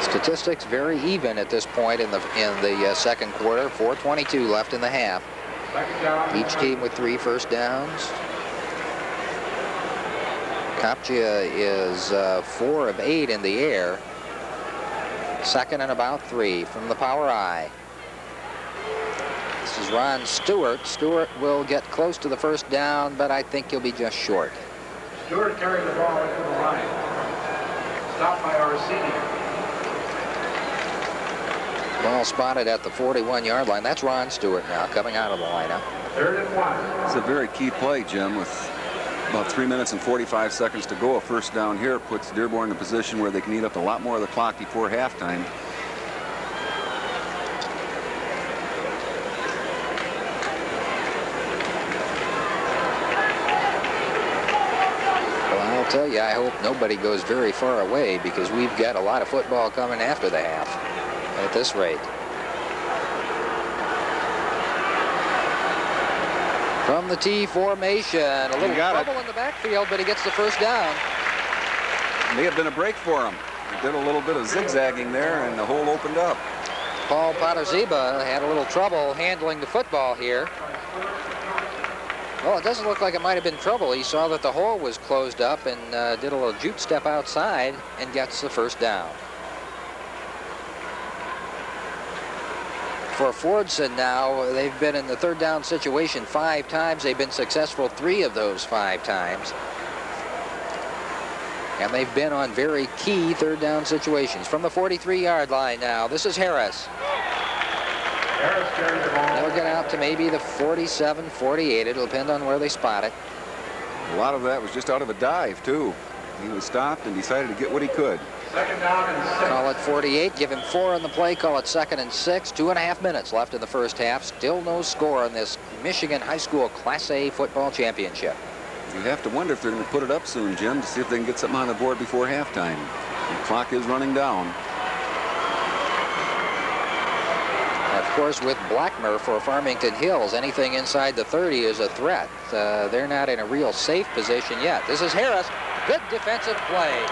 Statistics very even at this point in the second quarter. 4:22 left in the half. Each team with 3 first downs. Kopchia is 4 of 8 in the air. 2nd and about 3 from the power I. This is Ron Stewart. Stewart will get close to the first down, but I think he'll be just short. Stewart carried the ball into the line. Stopped by Orsini. Ball spotted at the 41-yard line. That's Ron Stewart now coming out of the lineup. 3rd and 1. It's a very key play, Jim, with about 3 minutes and 45 seconds to go. A first down here puts Dearborn in a position where they can eat up a lot more of the clock before halftime. Well, I'll tell you, I hope nobody goes very far away, because we've got a lot of football coming after the half at this rate. From the T formation, a little trouble in the backfield, but he gets the first down. May have been a break for him. He did a little bit of zigzagging there, and the hole opened up. Paul Potterziba had a little trouble handling the football here. Well, it doesn't look like it might have been trouble. He saw that the hole was closed up and did a little jute step outside and gets the first down. For Fortson now, they've been in the 3rd down situation 5 times. They've been successful 3 of those 5 times. And they've been on very key 3rd down situations. From the 43-yard line now, this is Harris. They'll get out to maybe the 47, 48. It'll depend on where they spot it. A lot of that was just out of a dive, too. He was stopped and decided to get what he could. 2nd down and 6. Call it 48. Give him 4 on the play. Call it 2nd and 6. 2.5 minutes left in the first half. Still no score in this Michigan High School Class A football championship. You have to wonder if they're going to put it up soon, Jim, to see if they can get something on the board before halftime. The clock is running down. Of course, with Blackmer for Farmington Hills, anything inside the 30 is a threat. They're not in a real safe position yet. This is Harris. Good defensive play.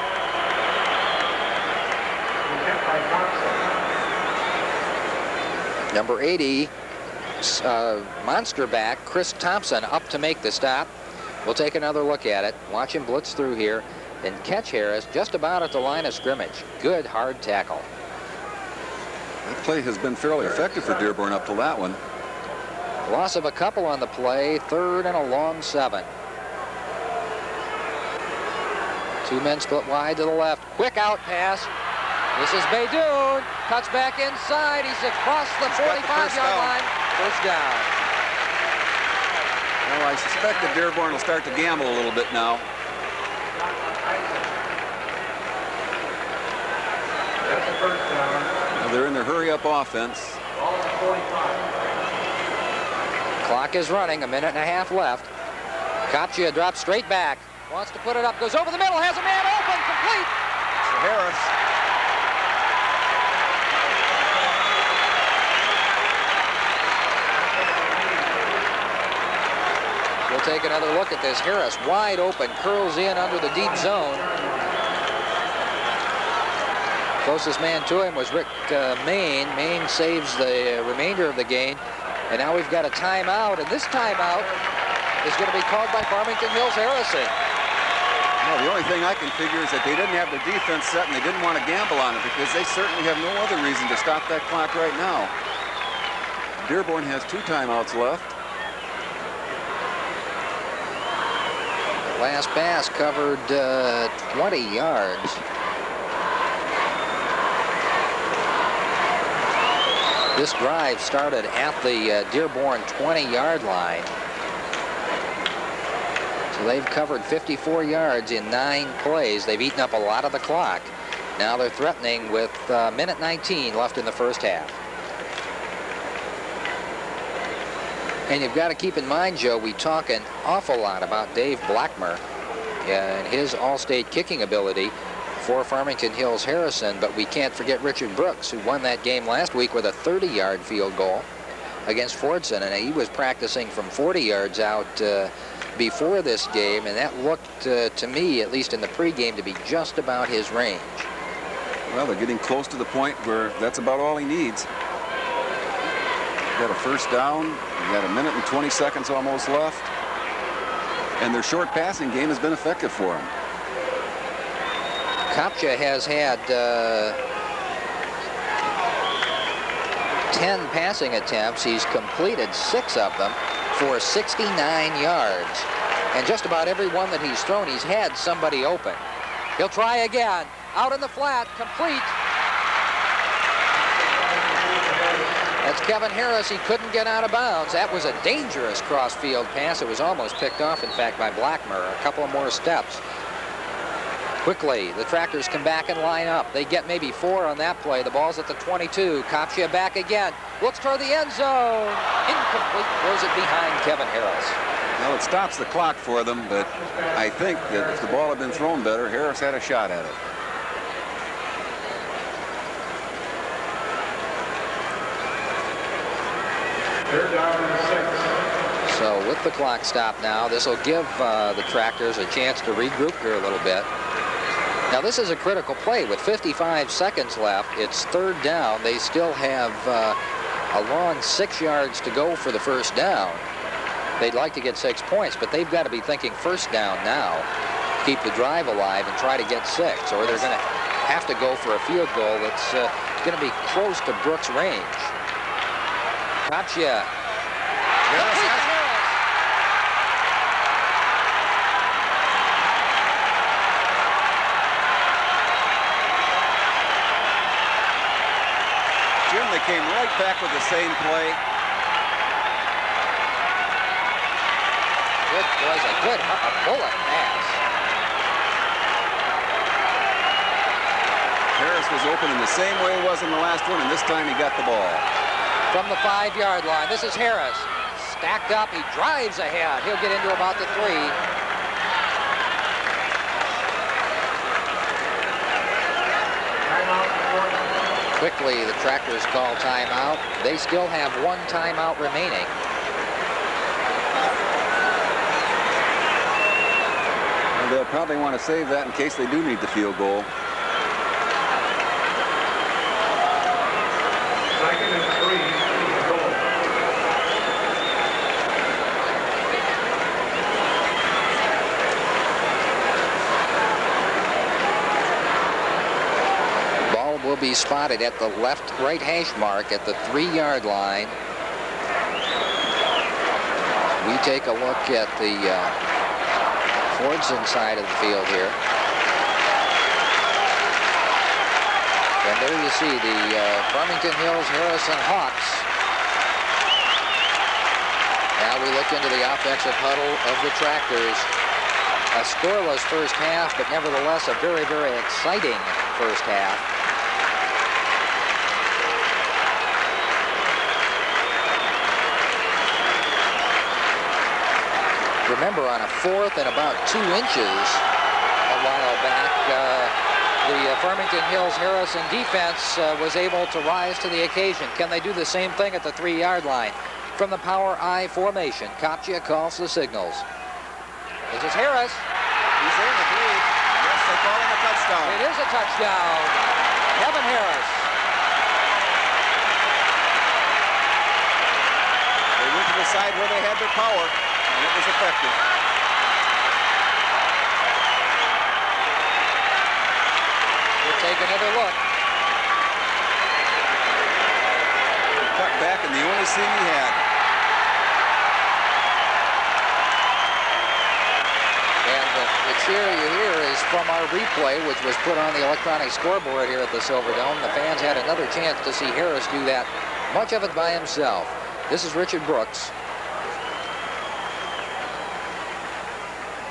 Number 80, monster back Chris Thompson up to make the stop. We'll take another look at it. Watch him blitz through here and catch Harris just about at the line of scrimmage. Good hard tackle. That play has been fairly effective for Dearborn up to that one. Loss of a couple on the play. 3rd and a long 7. 2 men split wide to the left. Quick out pass. This is Baydoun. Cuts back inside. He's across the 45-yard line. First down. Well, I suspect that Dearborn will start to gamble a little bit now. That's the first down. Now they're in their hurry-up offense. Ball at 45. Clock is running. 1.5 minutes left. Kopcha drops straight back. Wants to put it up. Goes over the middle. Has a man open. Complete. So Harris. We'll take another look at this. Harris wide open, curls in under the deep zone. Closest man to him was Rick Main. Main saves the remainder of the game. And now we've got a timeout, and this timeout is going to be called by Farmington Hills Harrison. Well, the only thing I can figure is that they didn't have the defense set and they didn't want to gamble on it, because they certainly have no other reason to stop that clock right now. Dearborn has 2 timeouts left. Last pass covered 20 yards. This drive started at the Dearborn 20-yard line. So they've covered 54 yards in 9 plays. They've eaten up a lot of the clock. Now they're threatening with 1:19 left in the first half. And you've got to keep in mind, Joe, we talk an awful lot about Dave Blackmer and his all-state kicking ability for Farmington Hills Harrison, but we can't forget Richard Brooks, who won that game last week with a 30-yard field goal against Fortson, and he was practicing from 40 yards out before this game, and that looked to me, at least in the pregame, to be just about his range. Well, they're getting close to the point where that's about all he needs. Got a first down. We got 1 minute and 20 seconds almost left. And their short passing game has been effective for him. Kopcha has had 10 passing attempts. He's completed 6 of them for 69 yards. And just about every one that he's thrown, he's had somebody open. He'll try again. Out in the flat, complete. That's Kevin Harris. He couldn't get out of bounds. That was a dangerous cross-field pass. It was almost picked off, in fact, by Blackmer. A couple of more steps. Quickly, the Tractors come back and line up. They get maybe 4 on that play. The ball's at the 22. Kopcha back again. Looks toward the end zone. Incomplete. Throws it behind Kevin Harris. Well, it stops the clock for them, but I think that if the ball had been thrown better, Harris had a shot at it. So with the clock stopped now, this will give the Tractors a chance to regroup here a little bit. Now this is a critical play. With 55 seconds left, it's 3rd down. They still have a long 6 yards to go for the first down. They'd like to get 6 points, but they've got to be thinking first down now. Keep the drive alive and try to get 6, or they're going to have to go for a field goal that's going to be close to Brooks' range. Kopcha. Jim, they came right back with the same play. It was a good bullet pass. Harris was open in the same way he was in the last one, and this time he got the ball. From the 5-yard line, this is Harris. Stacked up, he drives ahead. He'll get into about the 3. Quickly, the Tractors call timeout. They still have 1 timeout remaining. Well, they'll probably want to save that in case they do need the field goal. Will be spotted at the right hash mark at the 3-yard line. We take a look at the Fortson side of the field here. And there you see the Farmington Hills Harrison Hawks. Now we look into the offensive huddle of the Tractors. A scoreless first half, but nevertheless a very, very exciting first half. Remember, on a 4th and about 2 inches a while back, the Farmington Hills Harrison defense was able to rise to the occasion. Can they do the same thing at the 3-yard line? From the power I formation, Kopcha calls the signals. This is Harris. He's in the lead. Yes, they call him a touchdown. It is a touchdown. Kevin Harris. They went to the side where they had their power. And it was effective. We'll take another look. He cut back and the only seam he had. And the cheer you hear is from our replay, which was put on the electronic scoreboard here at the Silverdome. The fans had another chance to see Harris do that, much of it by himself. This is Richard Brooks.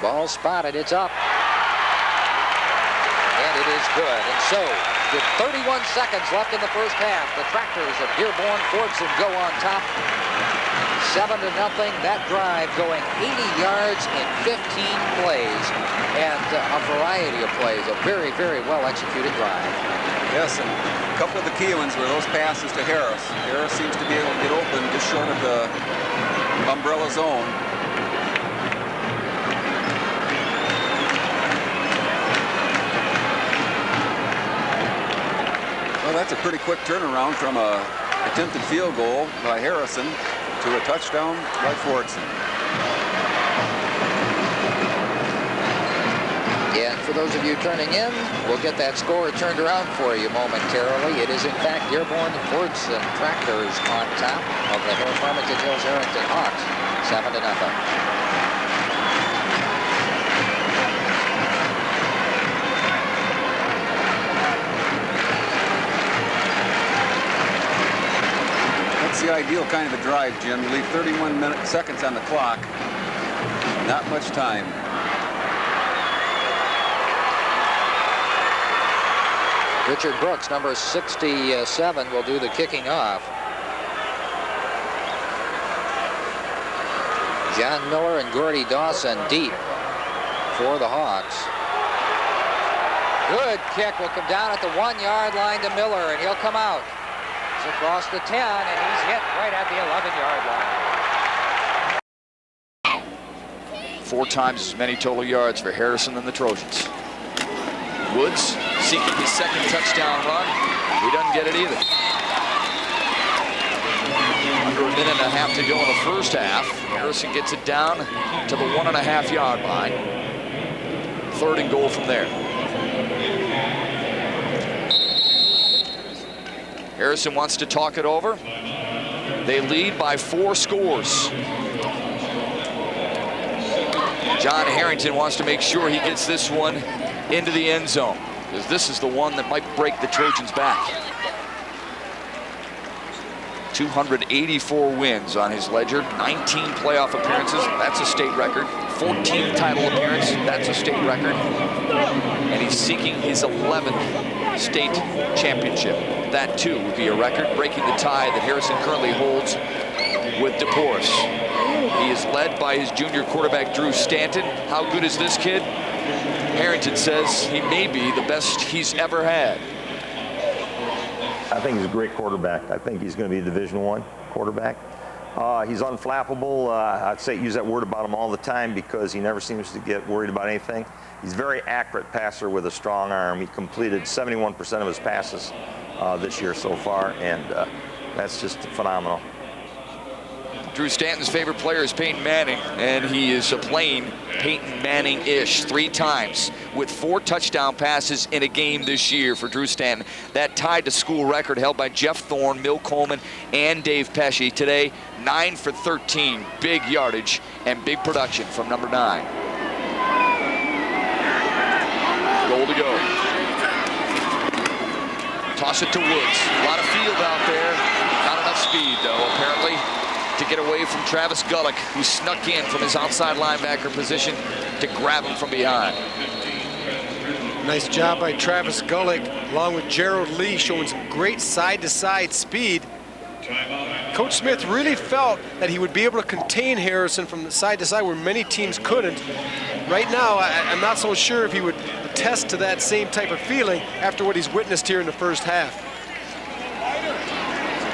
Ball spotted, it's up. And it is good. And so, with 31 seconds left in the first half, the Tractors of Dearborn Fortson go on top. 7-0. That drive going 80 yards in 15 plays. And a variety of plays. A very, very well executed drive. Yes, and a couple of the key ones were those passes to Harris. Harris seems to be able to get open just short of the umbrella zone. Well, that's a pretty quick turnaround from a attempted field goal by Harrison to a touchdown by Fortson. And for those of you turning in, we'll get that score turned around for you momentarily. It is, in fact, Dearborn Fortson Tractors on top of the Farmington Hills Harrington Hawks, 7-0. the ideal kind of a drive, Jim. You leave 31 seconds on the clock. Not much time. Richard Brooks, number 67, will do the kicking off. John Miller and Gordy Dawson deep for the Hawks. Good kick will come down at the 1-yard line to Miller, and he'll come out. He's across the 10, and he's hit right at the 11-yard line. 4 times as many total yards for Harrison than the Trojans. Woods seeking his second touchdown run. He doesn't get it either. Under a minute and a half to go in the first half. Harrison gets it down to the 1.5-yard line. 3rd and goal from there. Harrison wants to talk it over. They lead by 4 scores. John Harrington wants to make sure he gets this one into the end zone, because this is the one that might break the Trojans back. 284 wins on his ledger, 19 playoff appearances, that's a state record. 14th title appearance, that's a state record. And he's seeking his 11th state championship. That too would be a record, breaking the tie that Harrison currently holds with DePorres. He is led by his junior quarterback, Drew Stanton. How good is this kid? Harrington says he may be the best he's ever had. I think he's a great quarterback. I think he's going to be a Division I quarterback. He's unflappable. I'd say use that word about him all the time because he never seems to get worried about anything. He's a very accurate passer with a strong arm. He completed 71% of his passes this year so far, and that's just phenomenal. Drew Stanton's favorite player is Peyton Manning, and he is playing Peyton Manning-ish 3 times with 4 touchdown passes in a game this year for Drew Stanton. That tied the school record held by Jeff Thorne, Mill Coleman, and Dave Pesci. Today, 9 for 13, big yardage and big production from number 9. Goal to go. Toss it to Woods. A lot of field out there. Not enough speed, though, apparently, to get away from Travis Gullick, who snuck in from his outside linebacker position to grab him from behind. Nice job by Travis Gullick, along with Gerald Lee, showing some great side-to-side speed. Coach Smith really felt that he would be able to contain Harrison from the side to side where many teams couldn't. Right now, I'm not so sure if he would attest to that same type of feeling after what he's witnessed here in the first half.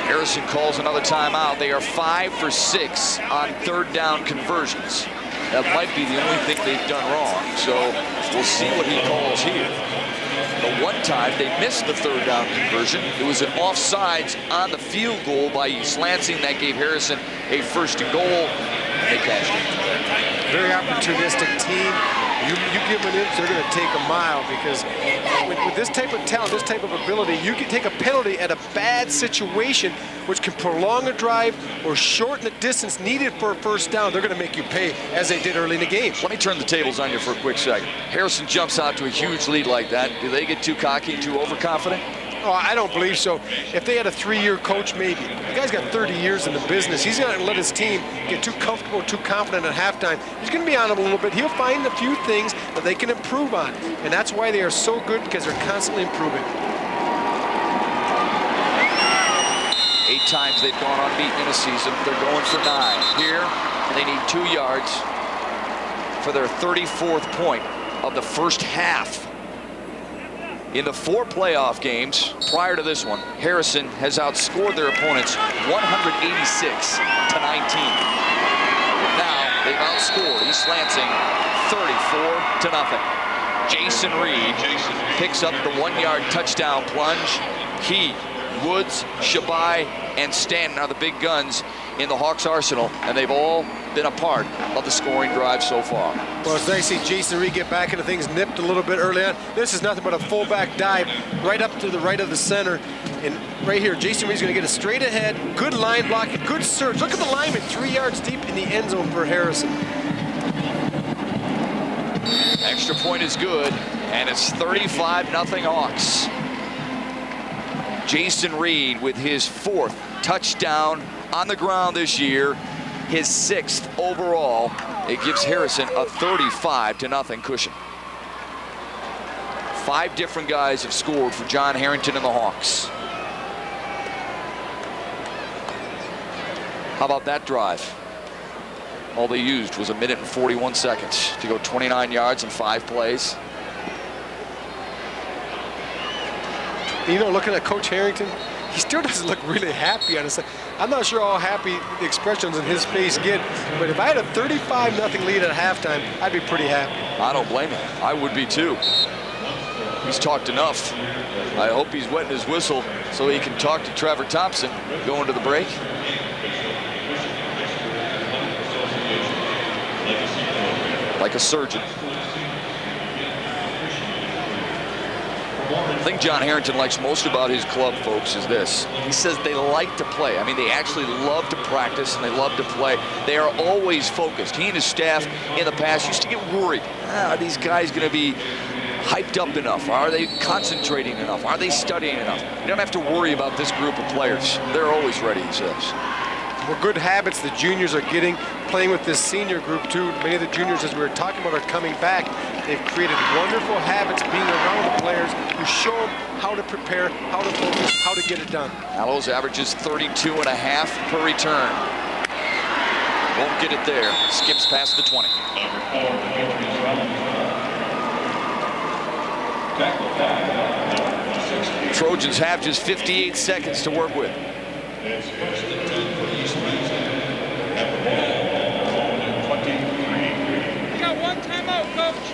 Harrison calls another timeout. They are 5 for 6 on 3rd down conversions. That might be the only thing they've done wrong, so we'll see what he calls here. The one time they missed the 3rd down conversion. It was an offsides on the field goal by East Lansing. That gave Harrison a 1st and goal. They cashed it. Very opportunistic team. You give them an inch, they're going to take a mile, because with this type of talent, this type of ability, you can take a penalty at a bad situation, which can prolong a drive or shorten the distance needed for a 1st down. They're going to make you pay, as they did early in the game. Let me turn the tables on you for a quick second. Harrison jumps out to a huge lead like that. Do they get too cocky and too overconfident? Oh, I don't believe so. If they had a 3-year coach, maybe. The guy's got 30 years in the business. He's not going to let his team get too comfortable, too confident at halftime. He's going to be on them a little bit. He'll find a few things that they can improve on. And that's why they are so good, because they're constantly improving. 8 times they've gone unbeaten in a season. They're going for 9. Here, they need 2 yards for their 34th point of the first half. In the 4 playoff games prior to this one, Harrison has outscored their opponents 186 to 19. Now they've outscored East Lansing 34 to nothing. Jason Reed picks up the 1-yard touchdown plunge. He, Woods, Shabai, and Stanton are the big guns in the Hawks' arsenal, and they've all been a part of the scoring drive so far. Well, it's nice to see Jason Reed get back into things, nipped a little bit early on. This is nothing but a fullback dive right up to the right of the center. And right here, Jason Reed's going to get it straight ahead. Good line blocking, good surge. Look at the lineman 3 yards deep in the end zone for Harrison. Extra point is good, and it's 35-0 Hawks. Jason Reed with his 4th touchdown on the ground this year, his 6th overall. It gives Harrison a 35-0 cushion. 5 different guys have scored for John Harrington and the Hawks. How about that drive? All they used was 1 minute and 41 seconds to go 29 yards in 5 plays. You know, looking at Coach Harrington, he still doesn't look really happy on his side. I'm not sure how happy the expressions in his face get, but if I had a 35-0 lead at halftime, I'd be pretty happy. I don't blame him. I would be too. He's talked enough. I hope he's wetting his whistle so he can talk to Trevor Thompson going to the break. Like a surgeon. The thing John Harrington likes most about his club, folks, is this. He says they like to play. I mean, they actually love to practice and they love to play. They are always focused. He and his staff in the past used to get worried. Are these guys going to be hyped up enough? Are they concentrating enough? Are they studying enough? You don't have to worry about this group of players. They're always ready, he says. Well, good habits the juniors are getting, playing with this senior group too. Many of the juniors, as we were talking about, are coming back. They've created wonderful habits being around the players who show them how to prepare, how to focus, how to get it done. Allows averages 32.5 per return. Won't get it there. Skips past the 20. Trojans have just 58 seconds to work with. It's first and 10 for East Lansing. At the ball, 23. We got 1 timeout, Coach.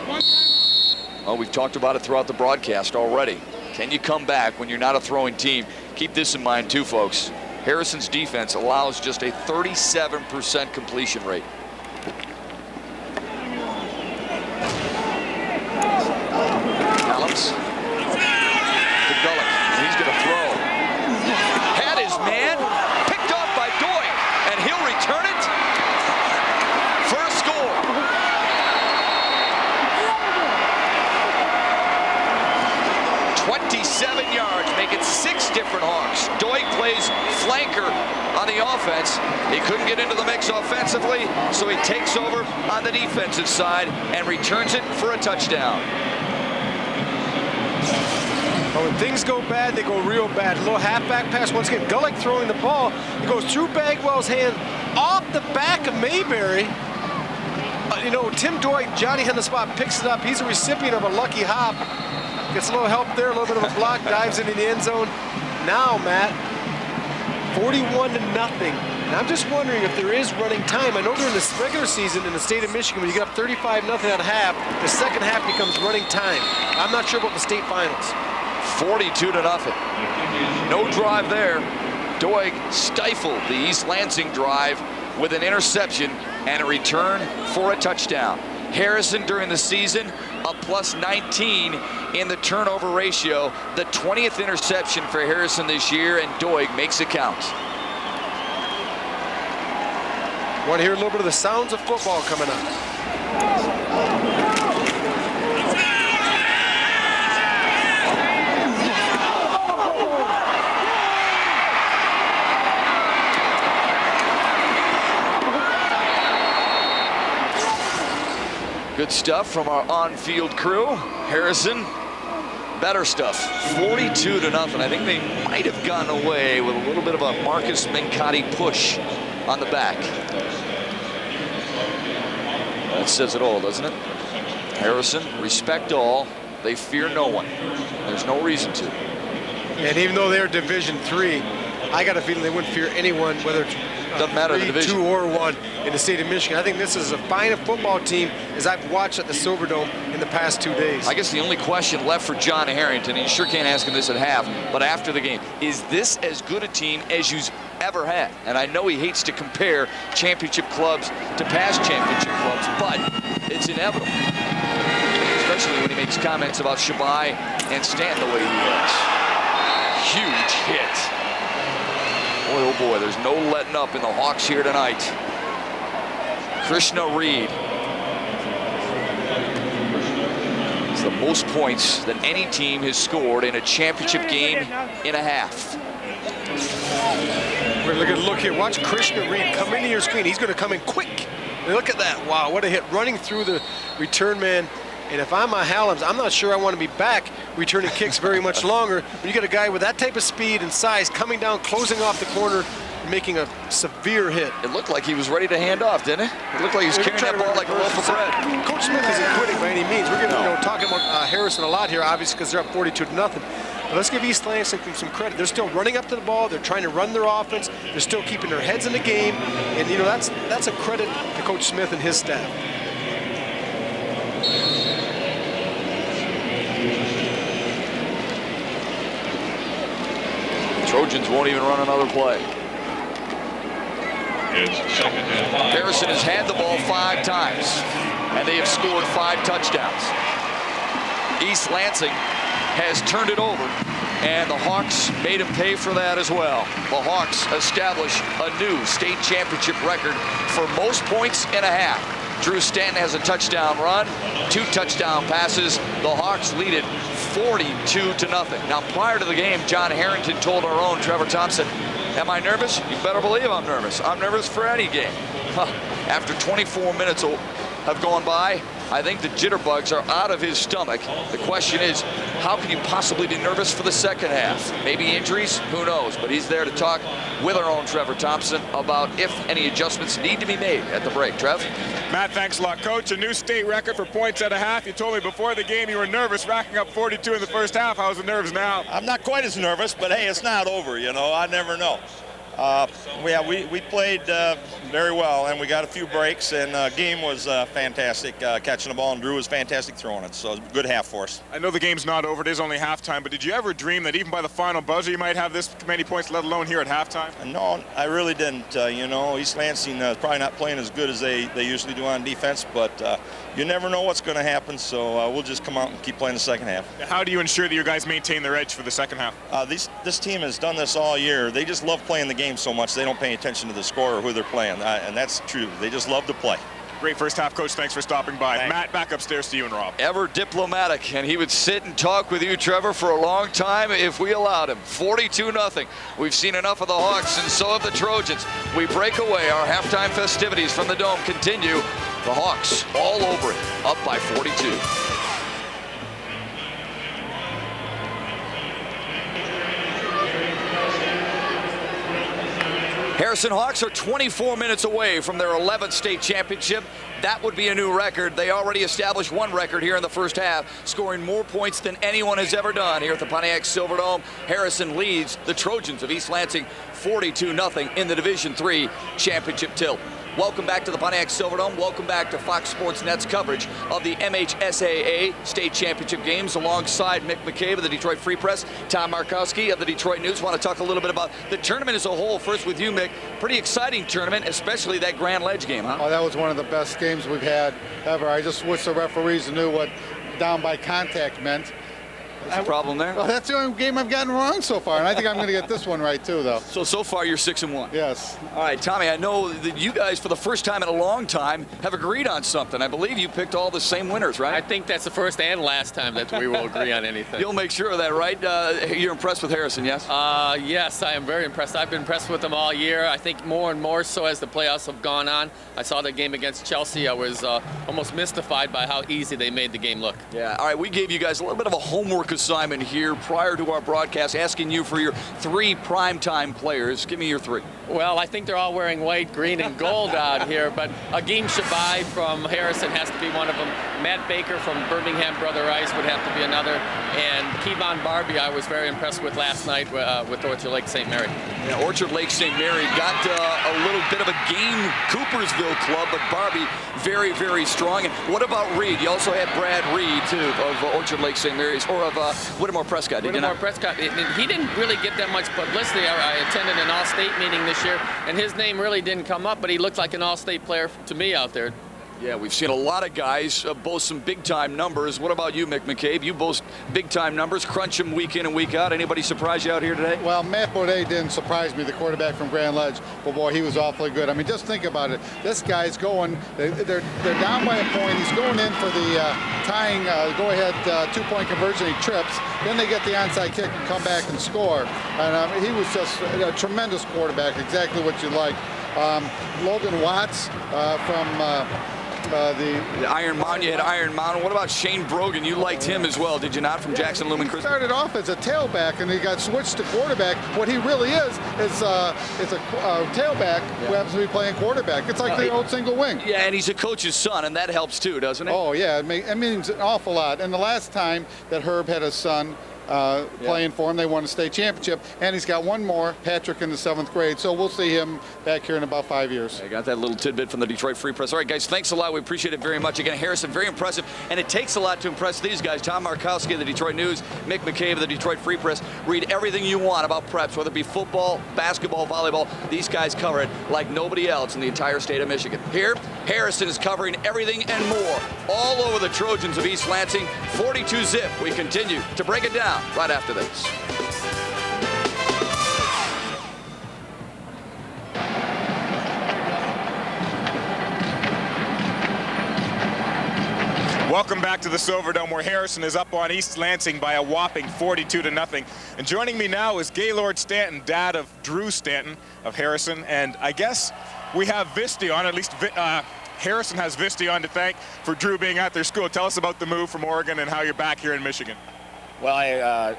1 timeout. Well, we've talked about it throughout the broadcast already. Can you come back when you're not a throwing team? Keep this in mind too, folks. Harrison's defense allows just a 37% completion rate. Adams to Gullick, and he's going to throw. Had his man, picked off by Doig, and he'll return it for a score. .27 yards, make it 6 different Hawks. Doig plays flanker on the offense. He couldn't get into the mix offensively, so he takes over on the defensive side and returns it for a touchdown. But when things go bad, they go real bad. A little halfback pass. Once again, Gullick throwing the ball. It goes through Bagwell's hand, off the back of Mayberry. You know, Tim Doig, Johnny on the spot, picks it up. He's a recipient of a lucky hop. Gets a little help there, a little bit of a block, dives into the end zone. Now, Matt, 41-0. And I'm just wondering if there is running time. I know during the regular season in the state of Michigan, when you get up 35-0 at half, the second half becomes running time. I'm not sure about the state finals. 42-0. No drive there. Doig stifled the East Lansing drive with an interception and a return for a touchdown. Harrison during the season, a +19 in the turnover ratio. The 20th interception for Harrison this year, and Doig makes it count. Want to hear a little bit of the sounds of football coming up. Good stuff from our on-field crew. Harrison, better stuff. 42-0. I think they might have gotten away with a little bit of a Marcus Mincotti push on the back. That says it all, doesn't it? Harrison, respect all. They fear no one. There's no reason to. And even though they're Division III, I got a feeling they wouldn't fear anyone, whether it's doesn't matter the 3, division. 2, or 1 in the state of Michigan. I think this is as fine a football team as I've watched at the Silverdome in the past 2 days. I guess the only question left for John Harrington, and you sure can't ask him this at half, but after the game, is this as good a team as you've ever had? And I know he hates to compare championship clubs to past championship clubs, but it's inevitable. Especially when he makes comments about Shabai and Stanton the way he is. Huge hit. Boy, oh boy, there's no letting up in the Hawks here tonight. Krishna Reed. It's the most points that any team has scored in a championship game in a half. look at the look here. Watch Krishna Reed come into your screen. He's going to come in quick. And look at that. Wow, what a hit. Running through the return man. And if I'm a Hallam's, I'm not sure I want to be back returning kicks very much longer. When you get a guy with that type of speed and size coming down, closing off the corner, making a severe hit. It looked like he was ready to hand off, didn't it? It looked like he was carrying that ball like a loaf of bread. Coach Smith isn't quitting by any means. We're going to talking about Harrison a lot here, obviously, because they're up 42-0. But let's give East Lansing some credit. They're still running up to the ball. They're trying to run their offense. They're still keeping their heads in the game. And, you know, that's a credit to Coach Smith and his staff. Trojans won't even run another play. It's second and 5. Harrison has had the ball 5 times, and they have scored 5 touchdowns. East Lansing has turned it over, and the Hawks made him pay for that as well. The Hawks establish a new state championship record for most points in a half. Drew Stanton has a touchdown run, 2 touchdown passes. The Hawks lead it 42-0. Now, prior to the game, John Harrington told our own Trevor Thompson, "Am I nervous? You better believe I'm nervous. I'm nervous for any game." After 24 minutes have gone by, I think the jitterbugs are out of his stomach. The question is, how can you possibly be nervous for the second half? Maybe injuries? Who knows? But he's there to talk with our own Trevor Thompson about if any adjustments need to be made at the break. Trev? Matt, thanks a lot, Coach. A new state record for points at a half. You told me before the game you were nervous, racking up 42 in the first half. How's the nerves now? I'm not quite as nervous, but hey, it's not over, you know. I never know. We played very well, and we got a few breaks, and game was fantastic catching the ball, and Drew was fantastic throwing it, so it was a good half for us. I know the game's not over. It is only halftime, but did you ever dream that even by the final buzzer you might have this many points, let alone here at halftime? No, I really didn't. You know, East Lansing is probably not playing as good as they usually do on defense, but you never know what's going to happen, so we'll just come out and keep playing the second half. How do you ensure that your guys maintain their edge for the second half? This team has done this all year. They just love playing the game so much they don't pay attention to the score or who they're playing, and that's true. They just love to play. Great first half, Coach. Thanks for stopping by. Thanks. Matt, back upstairs to you and Rob. Ever diplomatic, and he would sit and talk with you, Trevor, for a long time if we allowed him. 42-0. We've seen enough of the Hawks, and so have the Trojans. We break away. Our halftime festivities from the Dome continue. The Hawks all over it, up by 42. Harrison Hawks are 24 minutes away from their 11th state championship. That would be a new record. They already established one record here in the first half, scoring more points than anyone has ever done here at the Pontiac Silverdome. Harrison leads the Trojans of East Lansing 42-0 in the Division III championship tilt. Welcome back to the Pontiac Silverdome. Welcome back to Fox Sports Net's coverage of the MHSAA State Championship games alongside Mick McCabe of the Detroit Free Press, Tom Markowski of the Detroit News. Want to talk a little bit about the tournament as a whole. First with you, Mick. Pretty exciting tournament, especially that Grand Ledge game, huh? Oh, that was one of the best games we've had ever. I just wish the referees knew what down by contact meant. What's the problem there? Well, that's the only game I've gotten wrong so far, and I think I'm going to get this one right too, though. So far you're 6-1. Yes. All right, Tommy, I know that you guys, for the first time in a long time, have agreed on something. I believe you picked all the same winners, right? I think that's the first and last time that we will agree on anything. You'll make sure of that, right? You're impressed with Harrison, yes? Yes, I am very impressed. I've been impressed with them all year. I think more and more so as the playoffs have gone on. I saw the game against Chelsea. I was almost mystified by how easy they made the game look. Yeah, all right, we gave you guys a little bit of a homework assignment here prior to our broadcast, asking you for your 3 primetime players. Give me your 3. Well, I think they're all wearing white, green, and gold out here, but Agim Shabai from Harrison has to be one of them. Matt Baker from Birmingham Brother Ice would have to be another. And Kevon Barbie, I was very impressed with last night with Orchard Lake St. Mary. Yeah, Orchard Lake St. Mary got a little bit of a game Coopersville club, but Barbie very, very strong. And what about Reed? You also had Brad Reed, too, of Orchard Lake St. Mary's, or of Whittemore Prescott, did you not? Whittemore Prescott. He didn't really get that much publicity. I attended an all-state meeting this year, and his name really didn't come up, but he looked like an all-state player to me out there. Yeah, we've seen a lot of guys boast some big-time numbers. What about you, Mick McCabe? You boast big-time numbers, crunch them week in and week out. Anybody surprise you out here today? Well, Matt Baudet didn't surprise me, the quarterback from Grand Ledge. But, boy, he was awfully good. I mean, just think about it. This guy's going, they're down by a point. He's going in for the tying go-ahead two-point conversion. He trips. Then they get the onside kick and come back and score. And he was just a tremendous quarterback, exactly what you like. Logan Watts from... the Iron Mountain, you had Iron Mountain. What about Shane Brogan? You liked him as well, did you not, from Jackson Lumen Christian? He started off as a tailback, and he got switched to quarterback. What he really is a tailback who happens to be playing quarterback. It's like the old single wing. Yeah, and he's a coach's son, and that helps too, doesn't it? Oh, yeah, it means an awful lot. And the last time that Herb had a son playing for him, they won a state championship, and he's got one more, Patrick, in the 7th grade. So we'll see him back here in about 5 years. I got that little tidbit from the Detroit Free Press. All right, guys, thanks a lot. We appreciate it very much. Again, Harrison, very impressive, and it takes a lot to impress these guys. Tom Markowski of the Detroit News, Mick McCabe of the Detroit Free Press. Read everything you want about preps, whether it be football, basketball, volleyball. These guys cover it like nobody else in the entire state of Michigan. Here, Harrison is covering everything and more all over the Trojans of East Lansing. 42 zip. We continue to break it down right after this. Welcome back to the Silverdome, where Harrison is up on East Lansing by a whopping 42-0. And joining me now is Gaylord Stanton, dad of Drew Stanton of Harrison. And I guess we have Visty on, at least Harrison has Visty on to thank for Drew being at their school. Tell us about the move from Oregon and how you're back here in Michigan. Well, I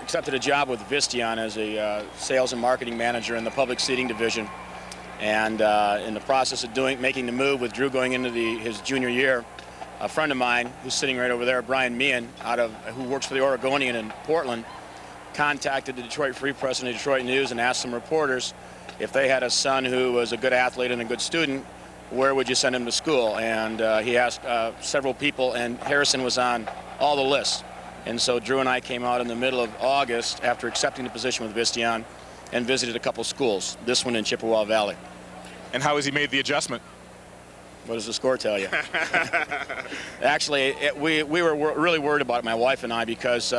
accepted a job with Vistion as a sales and marketing manager in the public seating division. And in the process of making the move with Drew going into his junior year, a friend of mine who's sitting right over there, Brian Meehan, who works for the Oregonian in Portland, contacted the Detroit Free Press and the Detroit News and asked some reporters if they had a son who was a good athlete and a good student, where would you send him to school? And he asked several people, and Harrison was on all the lists. And so Drew and I came out in the middle of August after accepting the position with Vistion and visited a couple schools, this one in Chippewa Valley. And how has he made the adjustment? What does the score tell you? Actually, we were really worried about it, my wife and I, because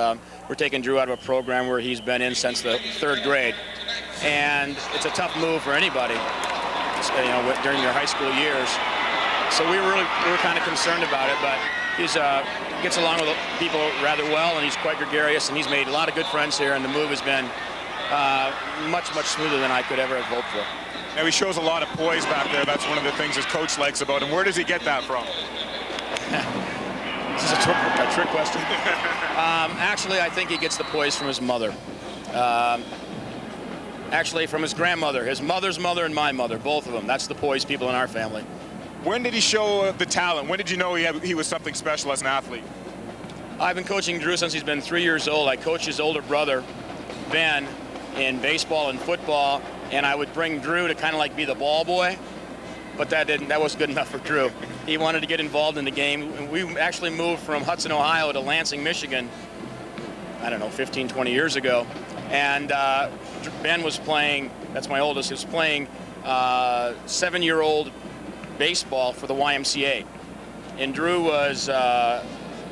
we're taking Drew out of a program where he's been in since the 3rd grade. And it's a tough move for anybody, during their high school years. So we were kind of concerned about it, but he gets along with people rather well, and he's quite gregarious, and he's made a lot of good friends here, and the move has been much smoother than I could ever have hoped for. Now, he shows a lot of poise back there. That's one of the things his coach likes about him. Where does he get that from? This is a trick question. Actually, I think he gets the poise from his mother. Actually, from his grandmother, his mother's mother and my mother, both of them. That's the poise people in our family. When did he show the talent? When did you know he was something special as an athlete? I've been coaching Drew since he's been 3 years old. I coached his older brother, Ben, in baseball and football, and I would bring Drew to kind of like be the ball boy, but that wasn't good enough for Drew. He wanted to get involved in the game. We actually moved from Hudson, Ohio to Lansing, Michigan, I don't know, 15, 20 years ago, and Ben was playing, that's my oldest, he was playing 7-year-old baseball for the YMCA. And Drew was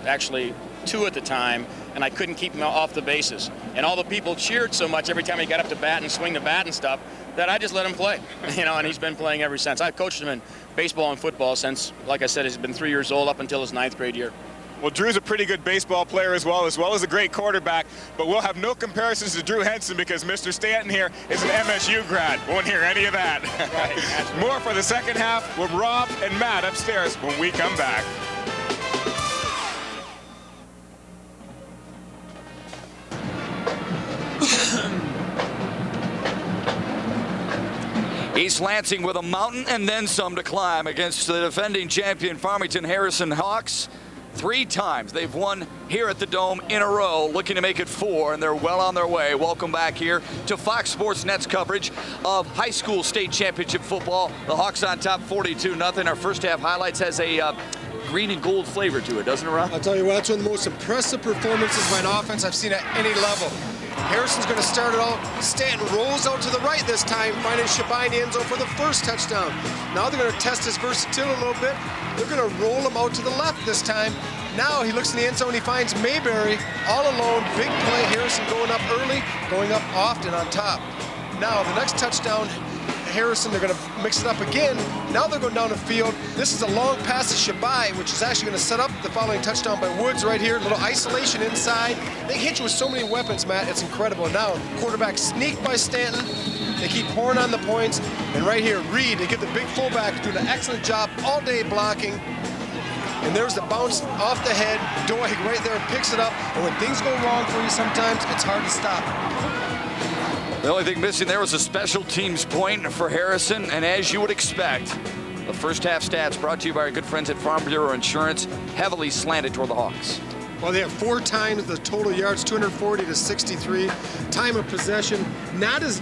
actually 2 at the time, and I couldn't keep him off the bases. And all the people cheered so much every time he got up to bat and swing the bat and stuff that I just let him play, and he's been playing ever since. I've coached him in baseball and football since, like I said, he's been 3 years old up until his 9th grade year. Well, Drew's a pretty good baseball player as well as a great quarterback, but we'll have no comparisons to Drew Henson because Mr. Stanton here is an MSU grad. Won't hear any of that. Right. More for the second half with Rob and Matt upstairs when we come back. East Lansing with a mountain and then some to climb against the defending champion Farmington Harrison Hawks. 3 times they've won here at the Dome in a row, looking to make it 4, and they're well on their way. Welcome back here to Fox Sports Net's coverage of high school state championship football. The Hawks on top 42-0. Our first half highlights has a green and gold flavor to it, doesn't it, Rob? I'll tell you what, that's one of the most impressive performances by an offense I've seen at any level. Harrison's going to start it all. Stanton rolls out to the right this time, finding Shabai in the end zone for the first touchdown. Now they're going to test his versatility a little bit. They're going to roll him out to the left this time. Now he looks in the end zone, he finds Mayberry all alone. Big play, Harrison going up early, going up often on top. Now the next touchdown, Harrison, they're going to mix it up again. Now they're going down the field. This is a long pass to Shabai, which is actually going to set up the following touchdown by Woods right here. A little isolation inside. They hit you with so many weapons, Matt. It's incredible. Now, quarterback sneaked by Stanton. They keep pouring on the points. And right here, Reed, they get the big fullback doing an excellent job all day blocking. And there's the bounce off the head. Doig right there picks it up. And when things go wrong for you sometimes, it's hard to stop. The only thing missing there was a special teams point for Harrison, and as you would expect, the first half stats brought to you by our good friends at Farm Bureau Insurance, heavily slanted toward the Hawks. Well, they have 4 times the total yards, 240 to 63. Time of possession, not as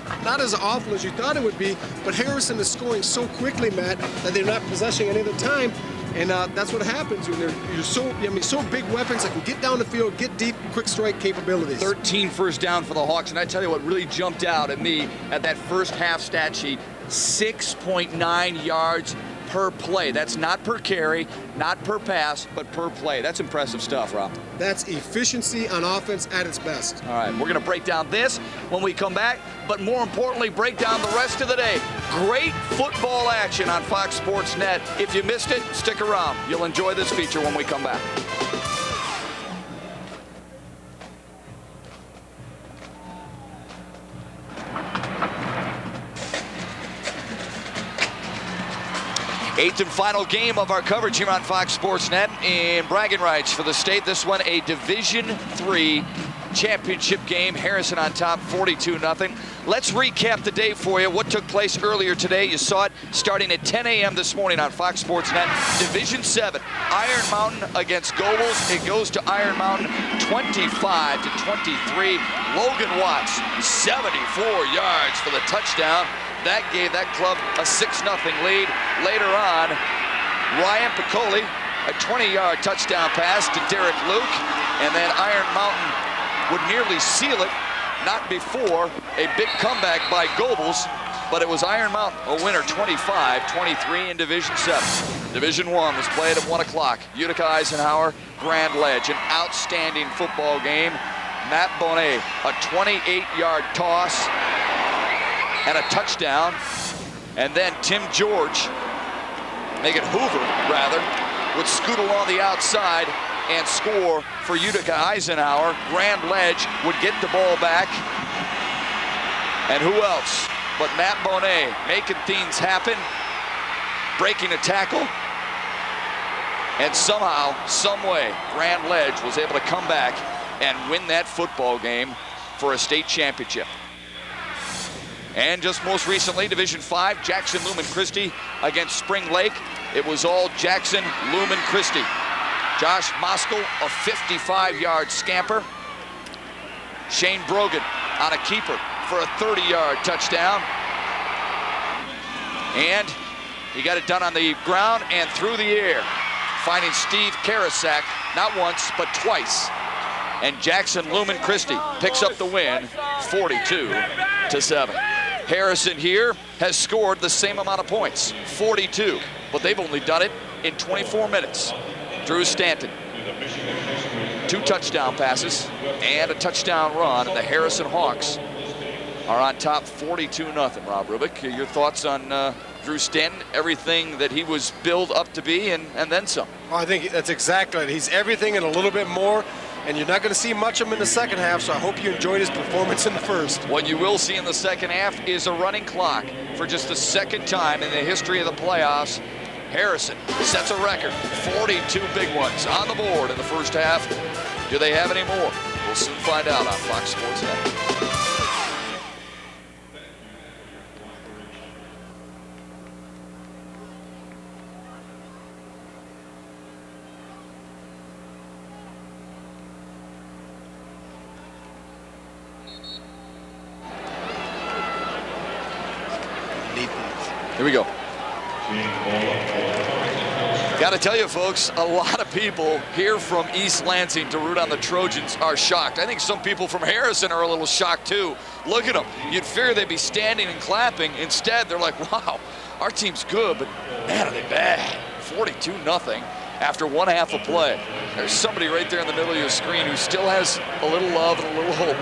awful as you thought it would be, but Harrison is scoring so quickly, Matt, that they're not possessing any of the time. And that's what happens when you're so big weapons that can get down the field, get deep, quick strike capabilities. 13 first down for the Hawks, and I tell you what really jumped out at me at that first half stat sheet, 6.9 yards per play. That's not per carry, not per pass, but per play. That's impressive stuff, Rob. That's efficiency on offense at its best. All right, we're going to break down this when we come back, but more importantly, break down the rest of the day. Great football action on Fox Sports Net. If you missed it, stick around. You'll enjoy this feature when we come back. Eighth and final game of our coverage here on Fox Sports Net in bragging rights for the state. This one a Division III championship game. Harrison on top, 42-0. Let's recap the day for you. What took place earlier today? You saw it starting at 10 a.m. this morning on Fox Sports Net. Division 7, Iron Mountain against Gobles. It goes to Iron Mountain 25-23. Logan Watts, 74 yards for the touchdown. That gave that club a 6-0 lead. Later on, Ryan Piccoli, a 20-yard touchdown pass to Derek Luke, and then Iron Mountain would nearly seal it, not before a big comeback by Gobles, but it was Iron Mountain, a winner 25-23 in Division 7. Division 1 was played at 1 o'clock. Utica Eisenhower, Grand Ledge, an outstanding football game. Matt Bonet, a 28-yard toss, and a touchdown. And then Tim George, Megan Hoover rather, would scoot along the outside and score for Utica Eisenhower. Grand Ledge would get the ball back. And who else but Matt Bonet making things happen, breaking a tackle. And somehow, some way, Grand Ledge was able to come back and win that football game for a state championship. And just most recently, Division 5, Jackson Lumen Christi against Spring Lake. It was all Jackson Lumen Christi. Josh Moskal, a 55-yard scamper. Shane Brogan on a keeper for a 30-yard touchdown. And he got it done on the ground and through the air, finding Steve Karasak not once, but twice. And Jackson Lumen Christi picks up the win, 42-7. Harrison here has scored the same amount of points, 42, but they've only done it in 24 minutes. Drew Stanton, 2 touchdown passes and a touchdown run, and the Harrison Hawks are on top 42-0. Rob Rubik, your thoughts on Drew Stanton, everything that he was billed up to be and then some? Well, I think that's exactly it. He's everything and a little bit more. And you're not going to see much of him in the second half, so I hope you enjoyed his performance in the first. What you will see in the second half is a running clock. For just the second time in the history of the playoffs, Harrison sets a record, 42 big ones on the board in the first half. Do they have any more? We'll soon find out on Fox Sports Net. Here we go. Got to tell you, folks, a lot of people here from East Lansing to root on the Trojans are shocked. I think some people from Harrison are a little shocked, too. Look at them. You'd figure they'd be standing and clapping. Instead, they're like, wow, our team's good, but man, are they bad. 42-0 after one half of play. There's somebody right there in the middle of your screen who still has a little love and a little hope.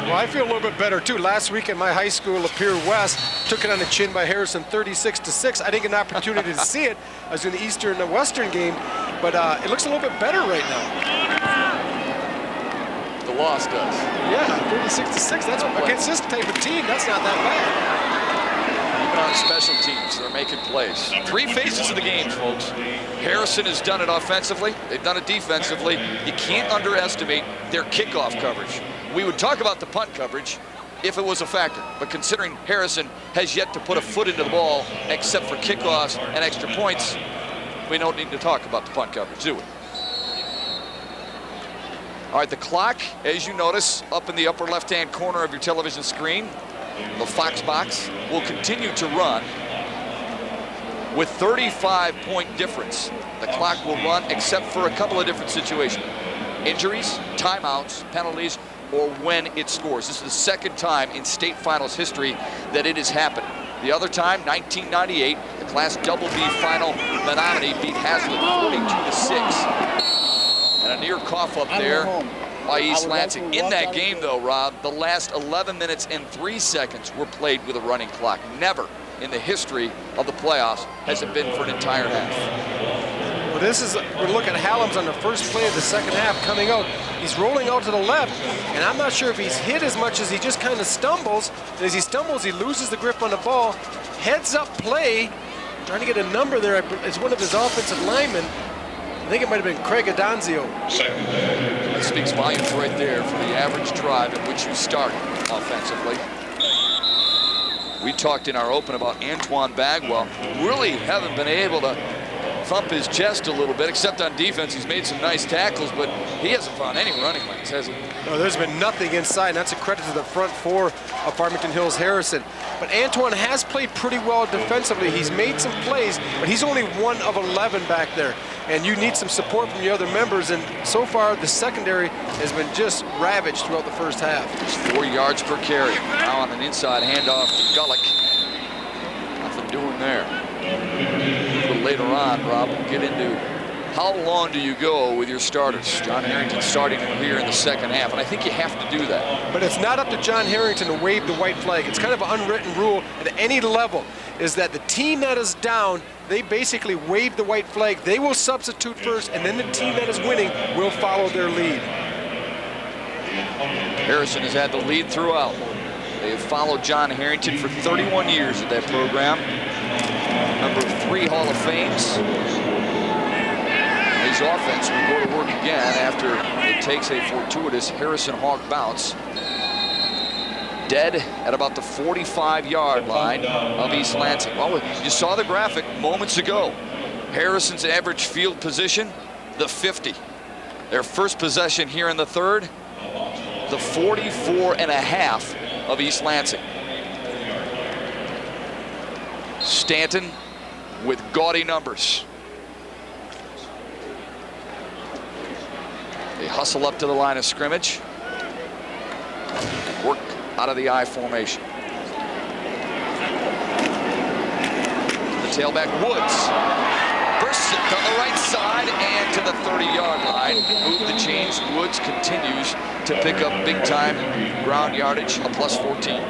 Well, I feel a little bit better, too. Last week at my high school, Lapeer West, took it on the chin by Harrison 36-6. I didn't get an opportunity to see it. I was in the Eastern and the Western game, but it looks a little bit better right now. The loss does. Yeah, 36-6. That's what, against this type of team, that's not that bad. Even on special teams, they're making plays. Three phases of the game, folks. Harrison has done it offensively. They've done it defensively. You can't underestimate their kickoff coverage. We would talk about the punt coverage if it was a factor, but considering Harrison has yet to put a foot into the ball except for kickoffs and extra points, we don't need to talk about the punt coverage, do we? All right, the clock, as you notice, up in the upper left-hand corner of your television screen, the Fox box will continue to run with 35-point difference. The clock will run except for a couple of different situations. Injuries, timeouts, penalties, or when it scores. This is the second time in state finals history that it has happened. The other time, 1998, the Class Double B final, Menominee beat Hazlitt 42-6. And a near cough up there by East Lansing. In that game, though, Rob, the last 11 minutes and 3 seconds were played with a running clock. Never in the history of the playoffs has it been for an entire half. Well, this is, we're looking at Hallams on the first play of the second half coming out. He's rolling out to the left, and I'm not sure if he's hit as much as he just kind of stumbles. And as he stumbles, he loses the grip on the ball. Heads up play, trying to get a number there. It's one of his offensive linemen. I think it might have been Craig Adonzio. That speaks volumes right there for the average drive at which you start offensively. We talked in our open about Antoine Bagwell. Really haven't been able to thump his chest a little bit, except on defense. He's made some nice tackles, but he hasn't found any running lanes, has he? No, there's been nothing inside, and that's a credit to the front four of Farmington Hills Harrison. But Antoine has played pretty well defensively. He's made some plays, but he's only 1 of 11 back there. And you need some support from the other members, and so far the secondary has been just ravaged throughout the first half. Just 4 yards per carry. Now on an inside handoff to Gullick. Nothing doing there. A little later on, Rob, we'll get into how long do you go with your starters. John Harrington starting here in the second half, and I think you have to do that. But it's not up to John Harrington to wave the white flag. It's kind of an unwritten rule at any level, is that the team that is down, they basically wave the white flag. They will substitute first, and then the team that is winning will follow their lead. Harrison has had the lead throughout. They have followed John Harrington for 31 years at that program. Number 3 Hall of Fames. His offense will go to work again after it takes a fortuitous Harrison Hawk bounce. Dead at about the 45-yard line of East Lansing. Well, you saw the graphic moments ago. Harrison's average field position, the 50. Their first possession here in the third, the 44.5 of East Lansing. Stanton with gaudy numbers. They hustle up to the line of scrimmage. Work out of the I formation. The tailback, Woods. Bursts it down the right side and to the 30-yard line. Move the chains. Woods continues to pick up big-time ground yardage, a plus 14.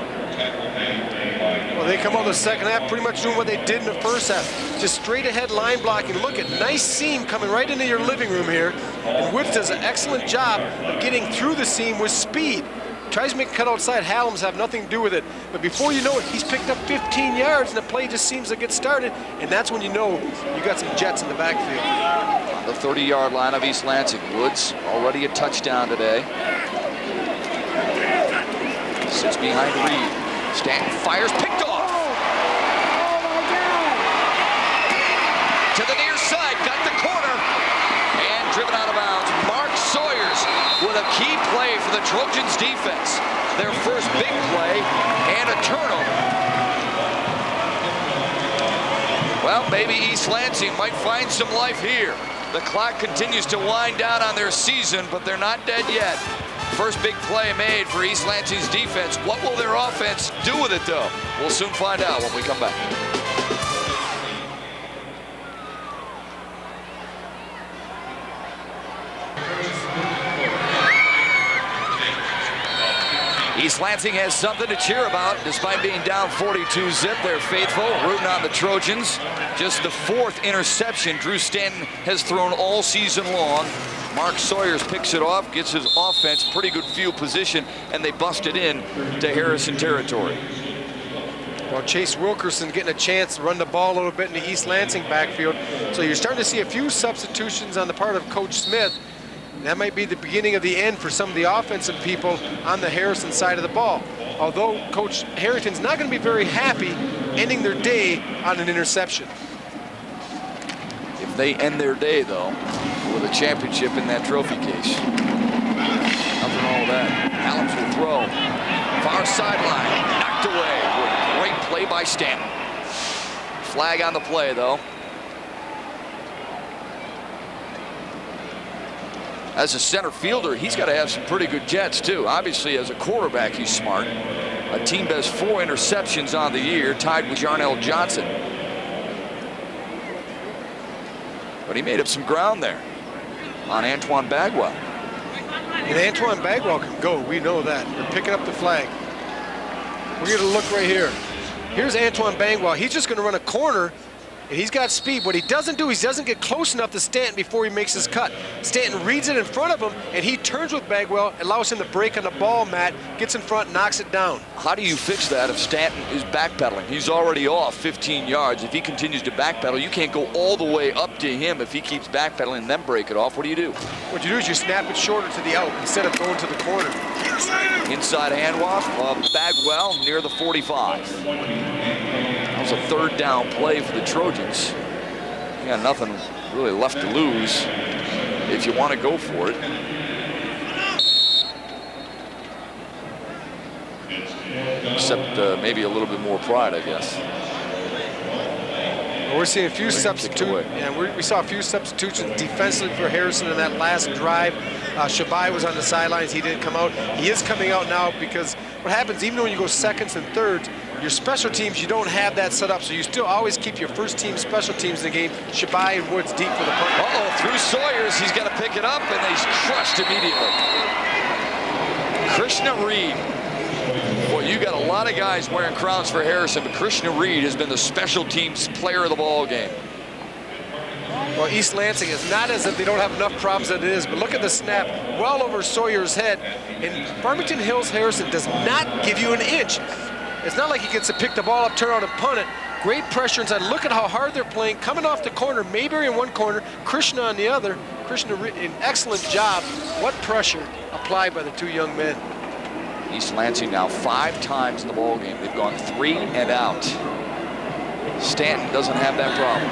Well, they come out the second half pretty much doing what they did in the first half. Just straight ahead line blocking. Look at nice seam coming right into your living room here. And Woods does an excellent job of getting through the seam with speed. Tries to make a cut outside. Hallams have nothing to do with it. But before you know it, he's picked up 15 yards and the play just seems to get started. And that's when you know you got some jets in the backfield. On the 30-yard line of East Lansing. Woods already a touchdown today. Sits behind Reed. Stanton fires, picked off. To the near side, got the corner, and driven out of bounds. Mark Sawyers with a key play for the Trojans defense. Their first big play and a turnover. Well, maybe East Lansing might find some life here. The clock continues to wind down on their season, but they're not dead yet. First big play made for East Lansing's defense. What will their offense do with it, though? We'll soon find out when we come back. East Lansing has something to cheer about. Despite being down 42-zip, they're faithful, rooting on the Trojans. Just the 4th interception Drew Stanton has thrown all season long. Mark Sawyers picks it off, gets his offense pretty good field position, and they bust it in to Harrison territory. Well, Chase Wilkerson getting a chance to run the ball a little bit in the East Lansing backfield. So you're starting to see a few substitutions on the part of Coach Smith. That might be the beginning of the end for some of the offensive people on the Harrison side of the ball. Although Coach Harrington's not going to be very happy ending their day on an interception. If they end their day, though, with a championship in that trophy case. Nothing wrong with that. Allums will throw. Far sideline. Knocked away. Great play by Stanton. Flag on the play, though. As a center fielder, he's got to have some pretty good jets, too. Obviously, as a quarterback, he's smart. A team has 4 interceptions on the year, tied with Yarnell Johnson. But he made up some ground there on Antoine Bagwell. And Antoine Bagwell can go. We know that. They're picking up the flag. We're going to look right here. Here's Antoine Bagwell. He's just going to run a corner, and he's got speed. What he doesn't do, he doesn't get close enough to Stanton before he makes his cut. Stanton reads it in front of him, and he turns with Bagwell, allows him to break on the ball mat, gets in front, knocks it down. How do you fix that if Stanton is backpedaling? He's already off 15 yards. If he continues to backpedal, you can't go all the way up to him if he keeps backpedaling and then break it off. What do you do? What you do is you snap it shorter to the out instead of going to the corner. Inside handoff of Bagwell near the 45. That was a 3rd down play for the Trojans. You got nothing really left to lose if you want to go for it. Except maybe a little bit more pride, I guess. We're seeing a few substitutions. Yeah, we saw a few substitutions defensively for Harrison in that last drive. Shabai was on the sidelines. He didn't come out. He is coming out now because what happens, even when you go seconds and thirds, your special teams, you don't have that set up. So you still always keep your first team special teams in the game. Shabai and Woods deep for the punt. Uh-oh, through Sawyers. He's got to pick it up, and he's crushed immediately. Krishna Reed. Boy, you got a lot of guys wearing crowns for Harrison, but Krishna Reed has been the special teams player of the ball game. Well, East Lansing is not as if they don't have enough problems as it is, but look at the snap well over Sawyer's head. And Farmington Hills Harrison does not give you an inch. It's not like he gets to pick the ball up, turn out and punt it. Great pressure inside. Look at how hard they're playing. Coming off the corner, Mayberry in one corner, Krishna on the other. Krishna, an excellent job. What pressure applied by the 2 young men. East Lansing now 5 times in the ball game. They've gone 3 and out. Stanton doesn't have that problem.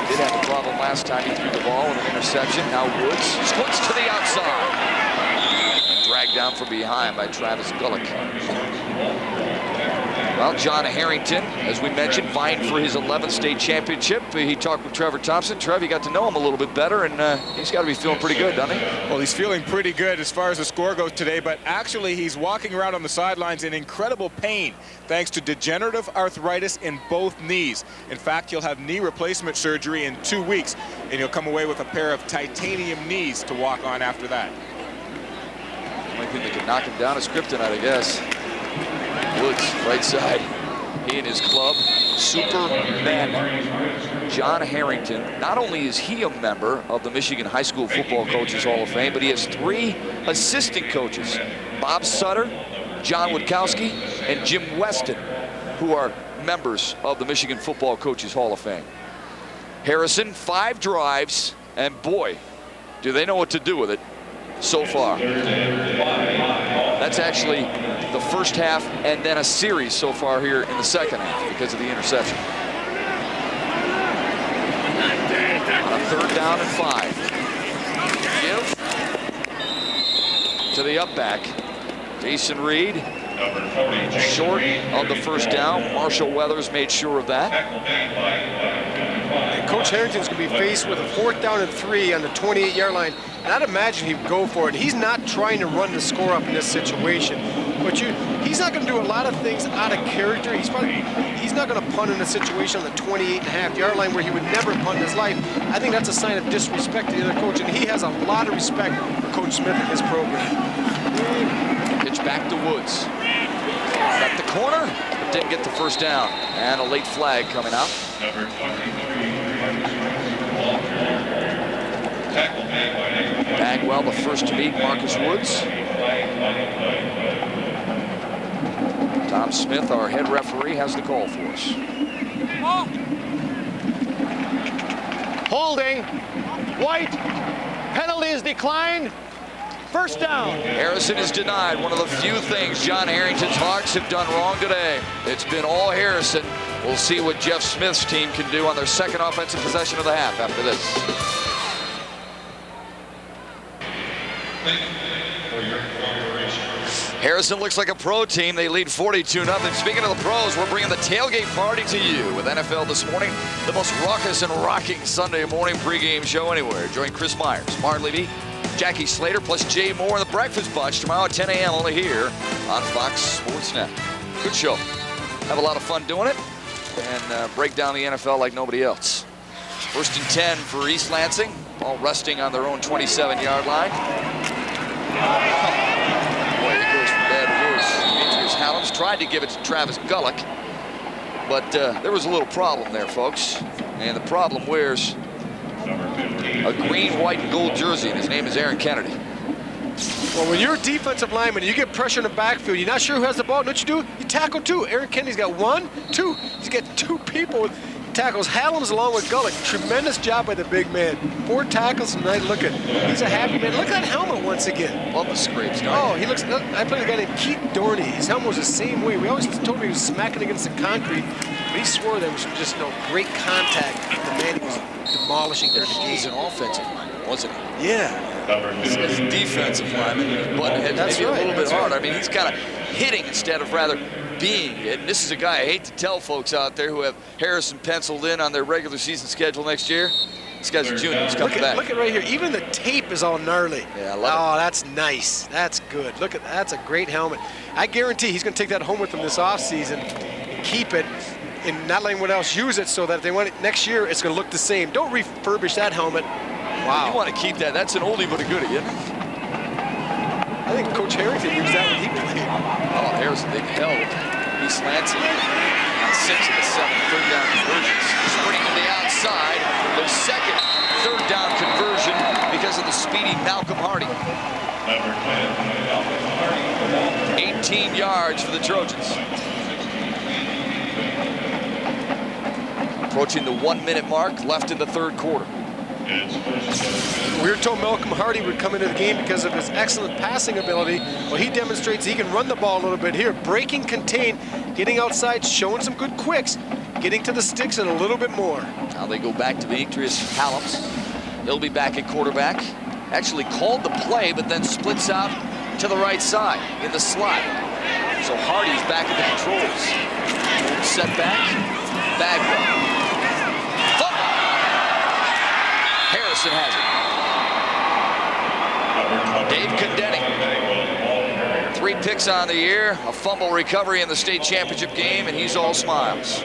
He did have a problem last time he threw the ball with an interception. Now Woods splits to the outside. And dragged down from behind by Travis Gullick. Well, John Harrington, as we mentioned, vying for his 11th state championship. He talked with Trevor Thompson. Trev, you got to know him a little bit better, and he's got to be feeling pretty good, doesn't he? Well, he's feeling pretty good as far as the score goes today, but actually he's walking around on the sidelines in incredible pain thanks to degenerative arthritis in both knees. In fact, he'll have knee replacement surgery in 2 weeks, and he'll come away with a pair of titanium knees to walk on after that. The only thing that could knock him down is kryptonite, I guess. Woods, right side. He and his club, Supermen. John Harrington, not only is he a member of the Michigan High School Football Coaches Hall of Fame, but he has 3 assistant coaches. Bob Sutter, John Witkowski, and Jim Weston, who are members of the Michigan Football Coaches Hall of Fame. Harrison, 5 drives, and boy, do they know what to do with it so far. That's actually the first half and then a series so far here in the second half because of the interception. On a 3rd down and 5. Give to the up back. Jason Reed Short of the first down. Marshall Weathers made sure of that. And Coach Harrington's going to be faced with a 4th down and 3 on the 28-yard line. And I'd imagine he would go for it. He's not trying to run the score up in this situation. But he's not going to do a lot of things out of character. He's not going to punt in a situation on the 28.5-yard line where he would never punt in his life. I think that's a sign of disrespect to the other coach, and he has a lot of respect for Coach Smith and his program. Pitch back to Woods. At the corner, but didn't get the first down. And a late flag coming out. Bagwell, the first to meet Marcus Woods. Tom Smith, our head referee, has the call for us. Holding. White. Penalty is declined. First down. Harrison is denied. One of the few things John Harrington's Hawks have done wrong today. It's been all Harrison. We'll see what Jeff Smith's team can do on their second offensive possession of the half after this. Harrison looks like a pro team. They lead 42-0. Speaking of the pros, we're bringing the tailgate party to you with NFL This Morning, the most raucous and rocking Sunday morning pregame show anywhere. Join Chris Myers, Mark Levy, Jackie Slater, plus Jay Moore and the Breakfast Bunch tomorrow at 10 a.m. only here on Fox Sports Net. Good show. Have a lot of fun doing it and break down the NFL like nobody else. 1st and 10 for East Lansing, all resting on their own 27-yard line. Boy, it goes from bad to worse. Demetrius Hallams tried to give it to Travis Gullick, but there was a little problem there, folks. And the problem wears a green, white, and gold jersey, and his name is Aaron Kennedy. Well, when you're a defensive lineman and you get pressure in the backfield, you're not sure who has the ball. What you do? You tackle 2. Aaron Kennedy's got 1, 2. He's got 2 people with tackles. Hallams along with Gullick. Tremendous job by the big man. 4 tackles tonight. Look at, he's a happy man. Look at that helmet once again. Love the scrapes. Oh, he looks. I played a guy named Keith Dorney. His helmet was the same way. We always told him he was smacking against the concrete, but he swore there was just great contact. The man he was demolishing during the game. He's an offensive lineman, wasn't he? Yeah. He's a defensive lineman, but maybe a little bit hard. I mean, he's kind of hitting instead of rather being. And this is a guy I hate to tell folks out there who have Harrison penciled in on their regular season schedule next year. This guy's a junior. He's coming back. Look at right here. Even the tape is all gnarly. Yeah, I love it. Oh, that's nice. That's good. Look at that. That's a great helmet. I guarantee he's going to take that home with him this offseason and keep it and not letting anyone else use it so that if they want it next year, it's going to look the same. Don't refurbish that helmet. Wow. You want to keep that. That's an oldie but a goodie, isn't it? I think Coach Harrington used that when he played. Oh, Harrison, they hell with East Lansing on 6 of the 7 third down conversions. Sprinting to the outside, their second third down conversion because of the speedy Malcolm Hardy. 18 yards for the Trojans. Approaching the 1-minute mark, left in the third quarter. We were told Malcolm Hardy would come into the game because of his excellent passing ability. Well, he demonstrates he can run the ball a little bit here. Breaking, contain, getting outside, showing some good quicks, getting to the sticks and a little bit more. Now they go back to Demetrius Hallams. He'll be back at quarterback. Actually called the play, but then splits out to the right side in the slot. So Hardy's back at the controls. Set back, Bagwell. Harrison has it. Dave Condenning. 3 picks on the year, a fumble recovery in the state championship game, and he's all smiles.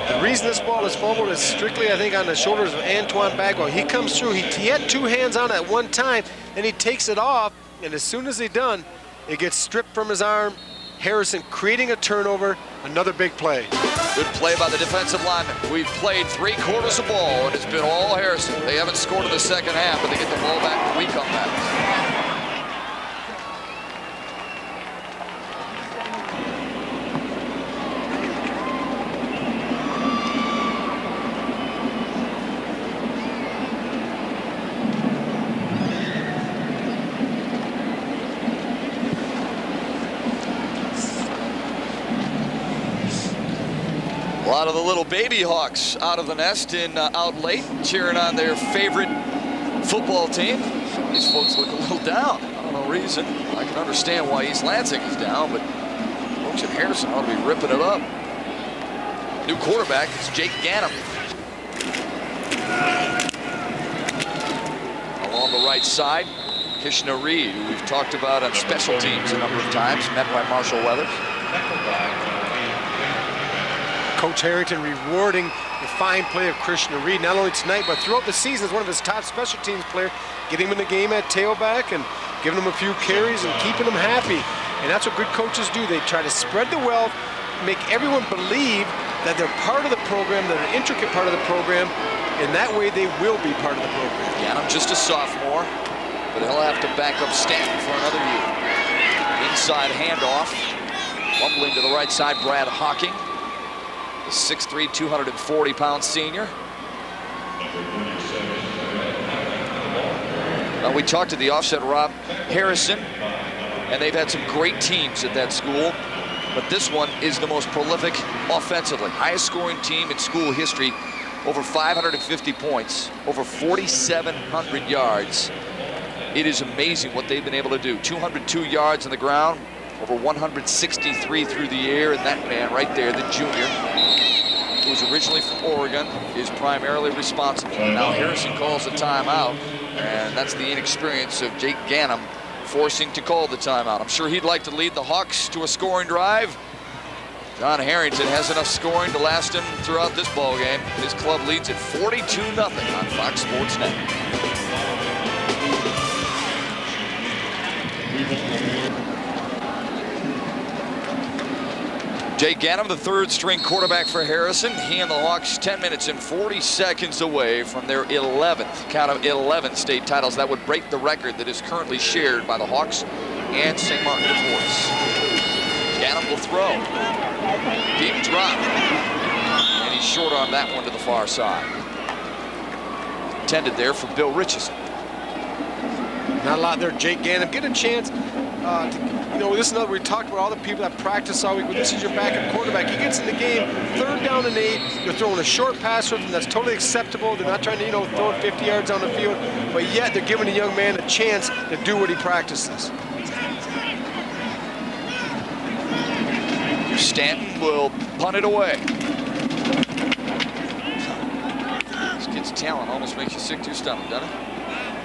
The reason this ball is fumbled is strictly, I think, on the shoulders of Antoine Bagwell. He comes through, he had 2 hands on it at one time, and he takes it off, and as soon as he's done, it gets stripped from his arm. Harrison creating a turnover, another big play. Good play by the defensive lineman. We've played 3 quarters of ball, and it's been all Harrison. They haven't scored in the second half, but they get the ball back when we come back. A lot of the little baby Hawks out of the nest and out late, cheering on their favorite football team. These folks look a little little down. I don't know reason. I can understand why East Lansing is down, but folks at Harrison ought to be ripping it up. New quarterback is Jake Ganem. Along the right side, Kishna Reed, who we've talked about on special teams a number of times, met by Marshall Weathers. Coach Harrington rewarding the fine play of Krishna Reed, not only tonight, but throughout the season as one of his top special teams players, getting him in the game at tailback and giving him a few carries and keeping him happy. And that's what good coaches do. They try to spread the wealth, make everyone believe that they're part of the program, that they're an intricate part of the program, and that way they will be part of the program. Yeah, I'm just a sophomore, but he'll have to back up Stanton for another year. Inside handoff, fumbling to the right side, Brad Hawking. The 6'3", 240-pound senior. Now, we talked to the offset Rob Harrison, and they've had some great teams at that school, but this one is the most prolific offensively. Highest scoring team in school history, over 550 points, over 4,700 yards. It is amazing what they've been able to do. 202 yards on the ground, over 163 through the air, and that man right there, the junior, who was originally from Oregon, is primarily responsible. Now Harrison calls a timeout, and that's the inexperience of Jake Ganem forcing to call the timeout. I'm sure he'd like to lead the Hawks to a scoring drive. John Harrington has enough scoring to last him throughout this ball game. His club leads at 42-0 on Fox Sports Net. Jake Ganem, the third-string quarterback for Harrison. He and the Hawks 10 minutes and 40 seconds away from their 11th, count of 11 state titles. That would break the record that is currently shared by the Hawks and St. Martin de Force. Ganem will throw. Deep drop. And he's short on that one to the far side. Intended there for Bill Richardson. Not a lot there, Jake Ganem. Get a chance you know, this is another, we talked about all the people that practice all week. Well, this is your backup quarterback. He gets in the game, 3rd down and 8. You're throwing a short pass with him that's totally acceptable. They're not trying to, you know, throw it 50 yards on the field, but yet they're giving a young man a chance to do what he practices. Stanton will punt it away. This kid's talent almost makes you sick to your stomach, doesn't it?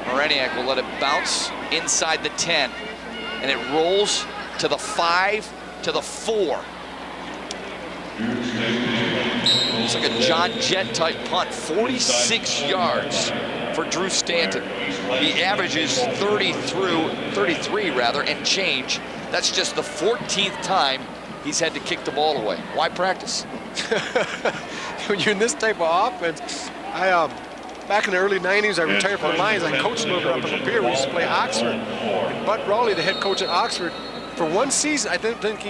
Moreniak will let it bounce inside the 10. And it rolls to the 5, to the 4. It's like a John Jett type punt. 46 yards for Drew Stanton. He averages 33 and change. That's just the 14th time he's had to kick the ball away. Why practice? When you're in this type of offense, back in the early 90s, I retired from the Lions. I coached a little bit up in Lapeer. We used to play Oxford. And Bud Raleigh, the head coach at Oxford, for one season, I don't think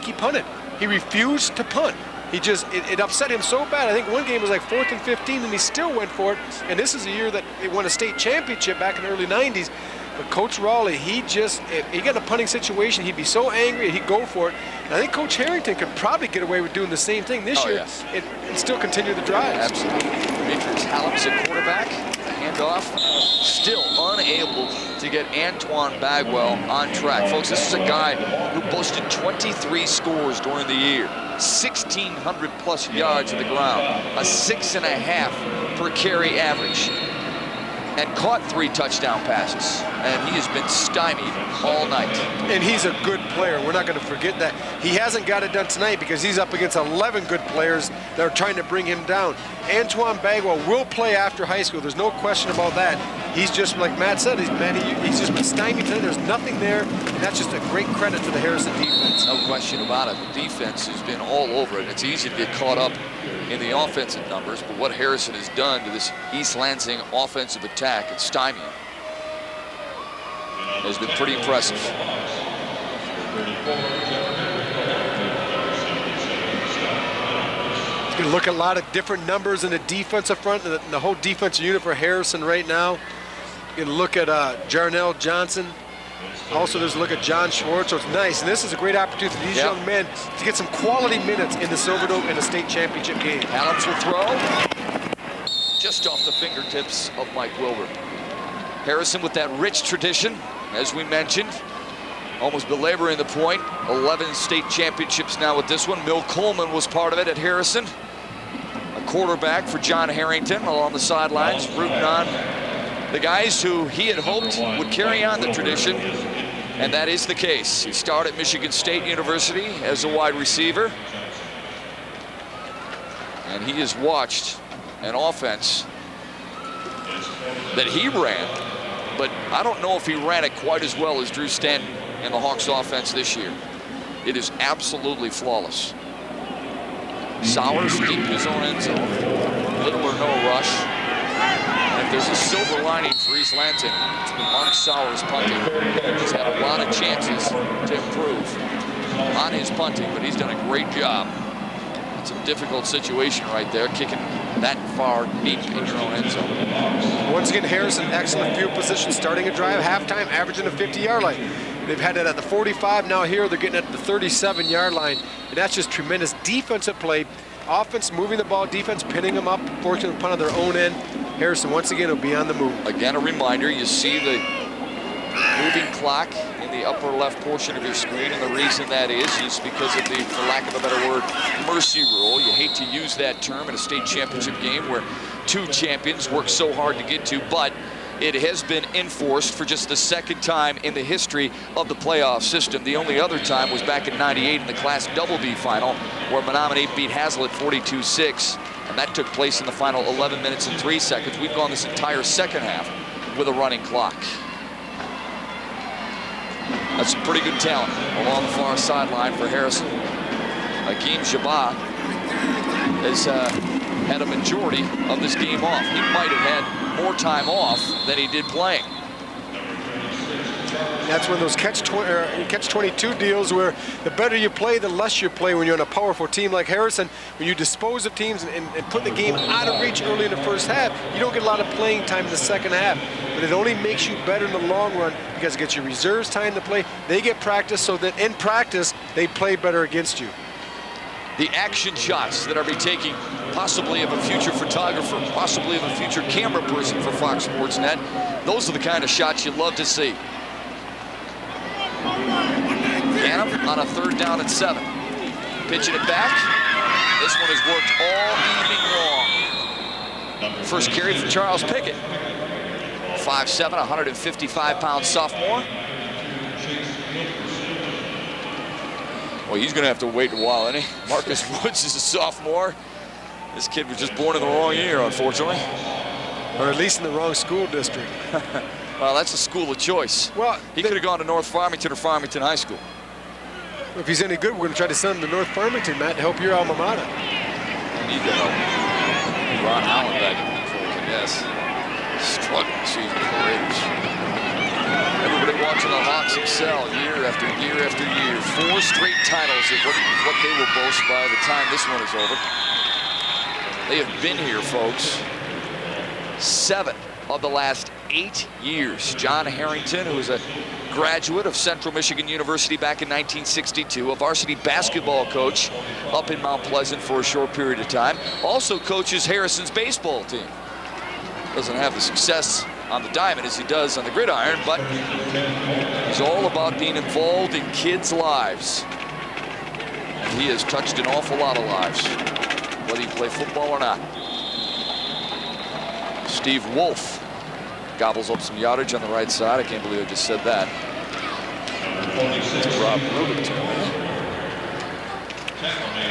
he punted. He refused to punt. He just, it upset him so bad. I think one game was like 4th and 15, and he still went for it. And this is a year that they won a state championship back in the early 90s. But Coach Raleigh, he just, if he got in a punting situation, he'd be so angry, he'd go for it. And I think Coach Harrington could probably get away with doing the same thing this year and still continue the drives. Absolutely. Demetrius Hallam's at quarterback. The handoff. Still unable to get Antoine Bagwell on track. Folks, this is a guy who boasted 23 scores during the year. 1,600 plus yards on the ground. A 6.5 per carry average. And caught 3 touchdown passes. And he has been stymied all night. And he's a good player. We're not going to forget that. He hasn't got it done tonight because he's up against 11 good players that are trying to bring him down. Antoine Bagwell will play after high school. There's no question about that. He's just, like Matt said, he's just been stymied tonight. There's nothing there. And that's just a great credit to the Harrison defense. No question about it. The defense has been all over it. It's easy to get caught up in the offensive numbers, but what Harrison has done to this East Lansing offensive attack and stymie has been pretty impressive. It's going to look at a lot of different numbers in the defensive front, and the whole defensive unit for Harrison right now. You're going to look at Jarnell Johnson. Also, there's a look at John Schwartz, so it's nice. And this is a great opportunity for these young men to get some quality minutes in the Silverdome in a state championship game. Adams will throw just off the fingertips of Mike Wilbur. Harrison with that rich tradition as we mentioned, almost belaboring the point, 11 state championships now with this one. Mill Coleman was part of it at Harrison. A quarterback for John Harrington along the sidelines, rooting on the guys who he had hoped would carry on the tradition, and that is the case. He started at Michigan State University as a wide receiver, and he has watched an offense that he ran, but I don't know if he ran it quite as well as Drew Stanton and the Hawks offense this year. It is absolutely flawless. Sowers deep in his own end zone, little or no rush. And if there's a silver lining for East Lansing, it's been Mark Sowers punting. He's had a lot of chances to improve on his punting, but he's done a great job. It's a difficult situation right there, kicking that far deep in your own end zone. Once again, Harrison, excellent field position, starting a drive, halftime, averaging a 50-yard line. They've had it at the 45, now here they're getting at the 37-yard line, and that's just tremendous defensive play. Offense moving the ball, defense pinning them up, forcing them to punt on their own end. Harrison, once again, will be on the move. Again, a reminder, you see the moving clock in the upper left portion of your screen, and the reason that is because of the, for lack of a better word, mercy rule. You hate to use that term in a state championship game where two champions work so hard to get to, but it has been enforced for just the second time in the history of the playoff system. The only other time was back in '98 in the Class Double B final, where Menominee beat Hazlitt 42-6, and that took place in the final 11 minutes and 3 seconds. We've gone this entire second half with a running clock. That's some pretty good talent along the far sideline for Harrison. Hakeem Jabba has had a majority of this game off. He might have had more time off than he did playing. That's one of those catch-22 deals where the better you play, the less you play when you're on a powerful team like Harrison. When you dispose of teams and put the game out of reach early in the first half, you don't get a lot of playing time in the second half. But it only makes you better in the long run because it gets your reserves time to play. They get practice so that in practice, they play better against you. The action shots that are be taking possibly of a future photographer, possibly of a future camera person for Fox Sports Net. Those are the kind of shots you love to see. Ganem on a 3rd down and 7. Pitching it back. This one has worked all evening long. First carry for Charles Pickett. 5'7", 155-pound sophomore. Well, he's going to have to wait a while, isn't he? Marcus Woods is a sophomore. This kid was just born in the wrong year, unfortunately. Or at least in the wrong school district. Well, that's a school of choice. Well, he could have gone to North Farmington or Farmington High School. If he's any good, we're going to try to send him to North Farmington, Matt, to help your alma mater. I need to help Ron Allen back in controls, I guess. Struggling season for the Raiders. Everybody watching the Hawks excel year after year after year. 4 straight titles is what they will boast by the time this one is over. They have been here, folks, 7 of the last 8 years. John Harrington, who is a graduate of Central Michigan University back in 1962, a varsity basketball coach up in Mount Pleasant for a short period of time, also coaches Harrison's baseball team. Doesn't have the success on the diamond as he does on the gridiron, but he's all about being involved in kids' lives. And he has touched an awful lot of lives, whether you play football or not. Steve Wolf gobbles up some yardage on the right side. I can't believe I just said that. Rob Rubin.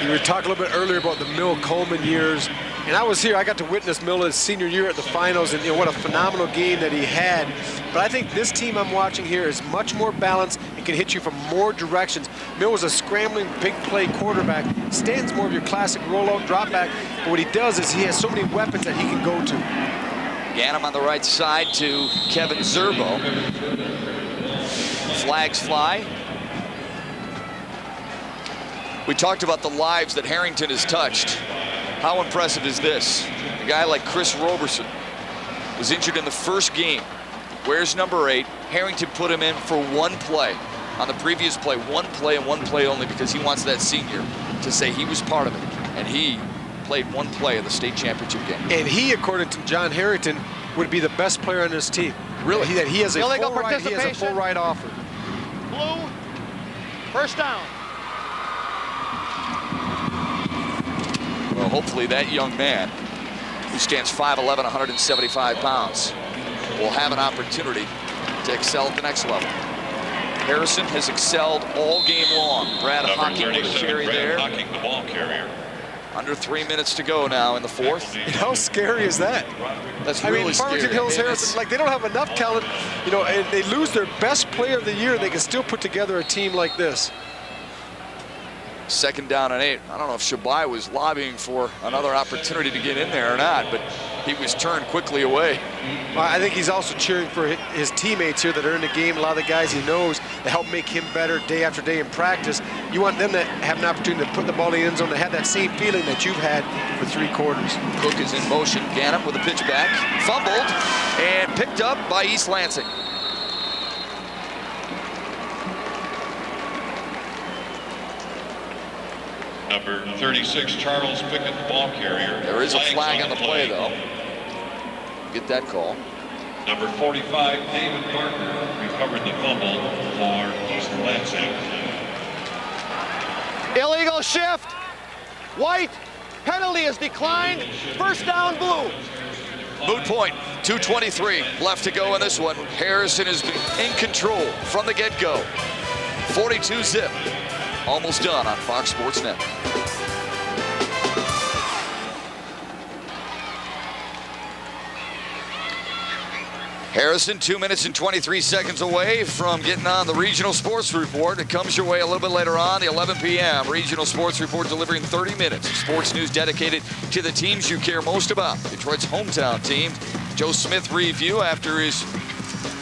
You were talking a little bit earlier about the Mill Coleman years, and I was here. I got to witness Miller's senior year at the finals, and what a phenomenal game that he had. But I think this team I'm watching here is much more balanced and can hit you from more directions. Mill was a scrambling, big play quarterback. Stanton's more of your classic rollout, drop back. But what he does is he has so many weapons that he can go to. Ganem on the right side to Kevin Zerbo. Flags fly. We talked about the lives that Harrington has touched. How impressive is this? A guy like Chris Roberson was injured in the first game. Wears number 8. Harrington put him in for 1 play. On the previous play, 1 play and 1 play only, because he wants that senior to say he was part of it. And he played 1 play in the state championship game. And he, according to John Harrington, would be the best player on his team. Really? He has a Illegal full ride. He has a full ride offer. Blue. First down. Well, hopefully that young man, who stands 5'11", 175 pounds, will have an opportunity to excel at the next level. Harrison has excelled all game long. Brad Hocking with a carry there. Hocking, the ball carrier. Under 3 minutes to go now in the fourth. And how scary is that? That's I really mean, Farmington scary. Hills Harrison, like, they don't have enough talent, you know, and they lose their best player of the year, they can still put together a team like this. 2nd down and 8. I don't know if Shabai was lobbying for another opportunity to get in there or not, but he was turned quickly away. Well, I think he's also cheering for his teammates here that are in the game. A lot of the guys he knows that help make him better day after day in practice. You want them to have an opportunity to put the ball in the end zone, to have that same feeling that you've had for 3 quarters. Cook is in motion. Ganem with a pitch back. Fumbled and picked up by East Lansing. Number 36, Charles Pickett, the ball carrier. There is a flag on the play, though. Get that call. Number 45, David Barker, recovered the fumble for East Lansing. Illegal shift. White. Penalty is declined. First down, Blue. Moot point. 2:23 left to go in this one. Harrison has been in control from the get-go. 42-zip. Almost done on Fox Sports Net. Harrison, 2 minutes and 23 seconds away from getting on the Regional Sports Report. It comes your way a little bit later on, the 11 p.m. Regional Sports Report, delivering 30 minutes of sports news dedicated to the teams you care most about. Detroit's hometown team. Joe Smith review after his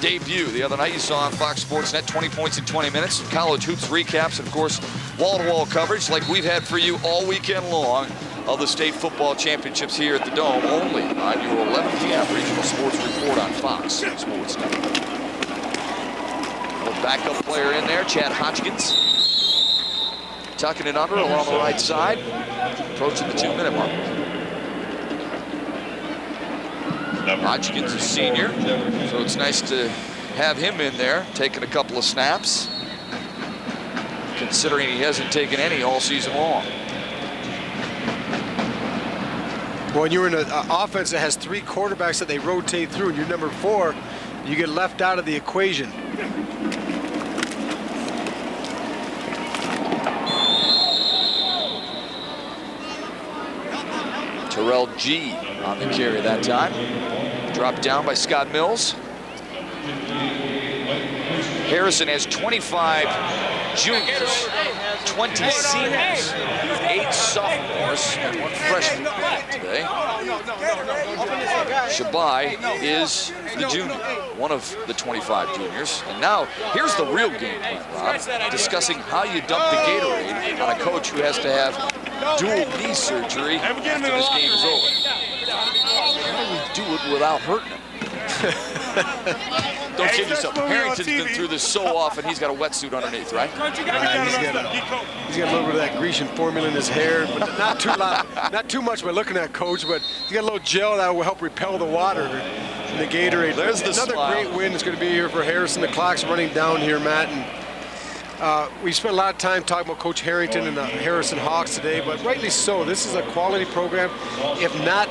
debut the other night. You saw on Fox Sports Net, 20 points in 20 minutes. College hoops recaps, and of course, wall-to-wall coverage like we've had for you all weekend long of the state football championships here at the Dome, only on your 11 p.m. Regional Sports Report on Fox Sports Net. A backup player in there, Chad Hodgkins, tucking it under along the right side, approaching the 2-minute mark. Hodgkins is senior, so it's nice to have him in there, taking a couple of snaps, considering he hasn't taken any all season long. When you're in an offense that has 3 quarterbacks that they rotate through, and you're number 4, you get left out of the equation. Terrell G on the carry that time. Dropped down by Scott Mills. Harrison has 25 juniors, 20 seniors, 8 sophomores, and 1 freshman today. Shabai is the junior, one of the 25 juniors. And now, here's the real game plan, Rob, discussing how you dump the Gatorade on a coach who has to have dual knee surgery after this game is over. How do we do it without hurting him? Don't kid yourself. Harrington's been through this so often, he's got a wetsuit underneath, right? He's got a little bit of that Grecian formula in his hair, but not too much by looking at Coach, but he's got a little gel that will help repel the water in the Gatorade. There's the another smile. great win is going to be here for Harrison. The clock's running down here, Matt, and we spent a lot of time talking about Coach Harrington and the Harrison Hawks today, but rightly so. This is a quality program, if not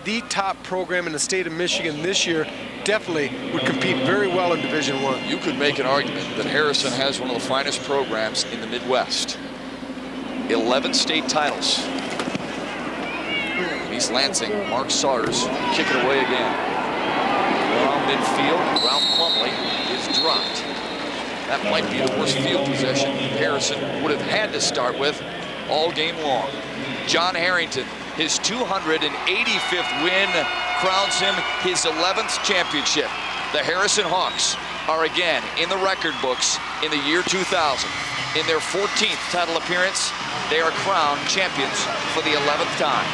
the top program in the state of Michigan this year. Definitely would compete very well in Division I. You could make an argument that Harrison has one of the finest programs in the Midwest. 11 state titles. East Lansing, Mark Saunders, kick it away again. Around midfield, Ralph Plumley is dropped. That might be the worst field possession Harrison would have had to start with all game long. John Harrington, his 285th win, crowns him his 11th championship. The Harrison Hawks are again in the record books in the year 2000. In their 14th title appearance, they are crowned champions for the 11th time.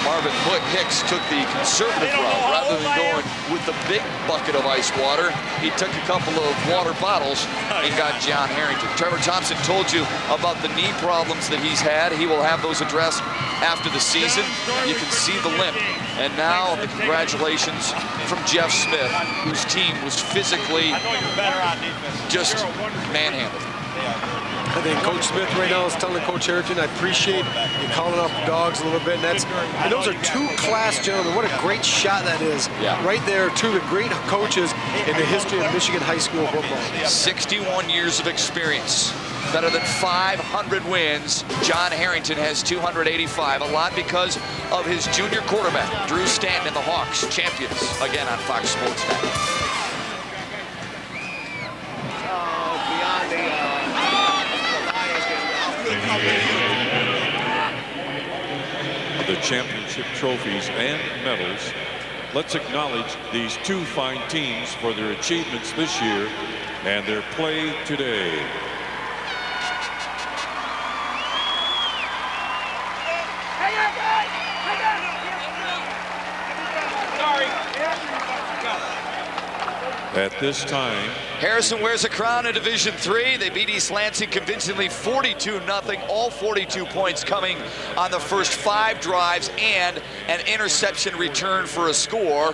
Marvin Bush Put Hicks took the conservative route rather than going with the big bucket of ice water. He took a couple of water bottles and got John Harrington. Trevor Thompson told you about the knee problems that he's had. He will have those addressed after the season. You can see the limp. And now the congratulations from Jeff Smith, whose team was physically just manhandled. I think Coach Smith right now is telling Coach Harrington, I appreciate you calling off the dogs a little bit. And those are two class gentlemen. What a great shot that is. Yeah. Right there, two of the great coaches in the history of Michigan high school football. 61 years of experience. Better than 500 wins. John Harrington has 285, a lot because of his junior quarterback, Drew Stanton, and the Hawks, champions, again on Fox Sports Net. The championship trophies and medals. Let's acknowledge these two fine teams for their achievements this year and their play today. At this time, Harrison wears a crown in Division III. They beat East Lansing convincingly 42-0. All 42 points coming on the first 5 drives and an interception return for a score.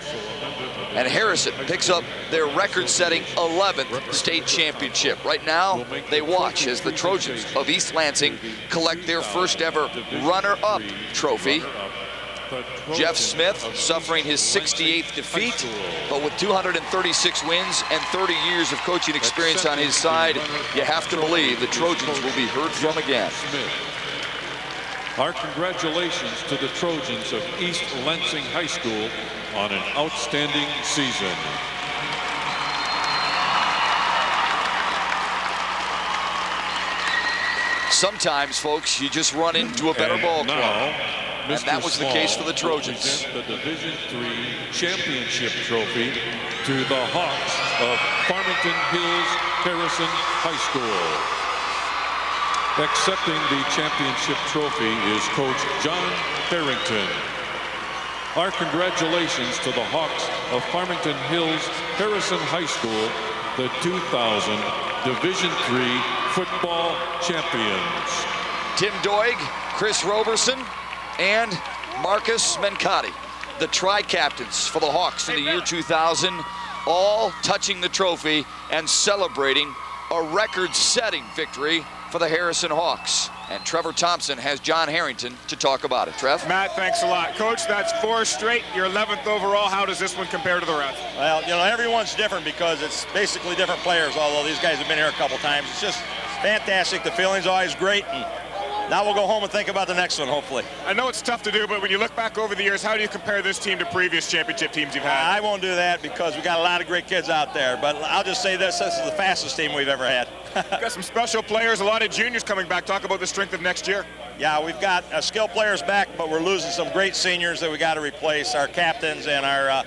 And Harrison picks up their record-setting 11th state championship. Right now, they watch as the Trojans of East Lansing collect their first ever runner-up trophy. Jeff Smith suffering his 68th defeat, but with 236 wins and 30 years of coaching experience on his side, you have to believe the Trojans will be heard from again. Our congratulations to the Trojans of East Lansing High School on an outstanding season. Sometimes, folks, you just run into a better ball club. And that was the case for the Trojans. The Division III championship trophy to the Hawks of Farmington Hills Harrison High School. Accepting the championship trophy is Coach John Harrington. Our congratulations to the Hawks of Farmington Hills Harrison High School, the 2000 Division III football champions. Tim Doig, Chris Roberson, and Marcus Mencotti, the tri-captains for the Hawks in the year 2000, all touching the trophy and celebrating a record-setting victory for the Harrison Hawks. And Trevor Thompson has John Harrington to talk about it. Trev? Matt, thanks a lot. Coach, that's 4 straight. You're 11th overall. How does this one compare to the rest? Well, you know, everyone's different because it's basically different players, although these guys have been here a couple times. It's just fantastic. The feeling's always great. And now we'll go home and think about the next one, hopefully. I know it's tough to do, but when you look back over the years, how do you compare this team to previous championship teams you've had? I won't do that because we got a lot of great kids out there, but I'll just say this is the fastest team we've ever had. Got some special players, a lot of juniors coming back. Talk about the strength of next year. Yeah, we've got skilled players back, but we're losing some great seniors that we got to replace, our captains and our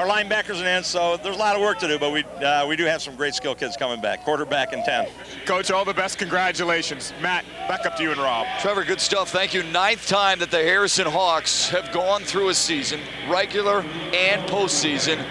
linebackers and ends, so there's a lot of work to do, but we do have some great skill kids coming back, quarterback and 10. Coach, all the best. Congratulations. Matt, back up to you and Rob. Trevor, good stuff. Thank you. 9th time that the Harrison Hawks have gone through a season, regular and postseason,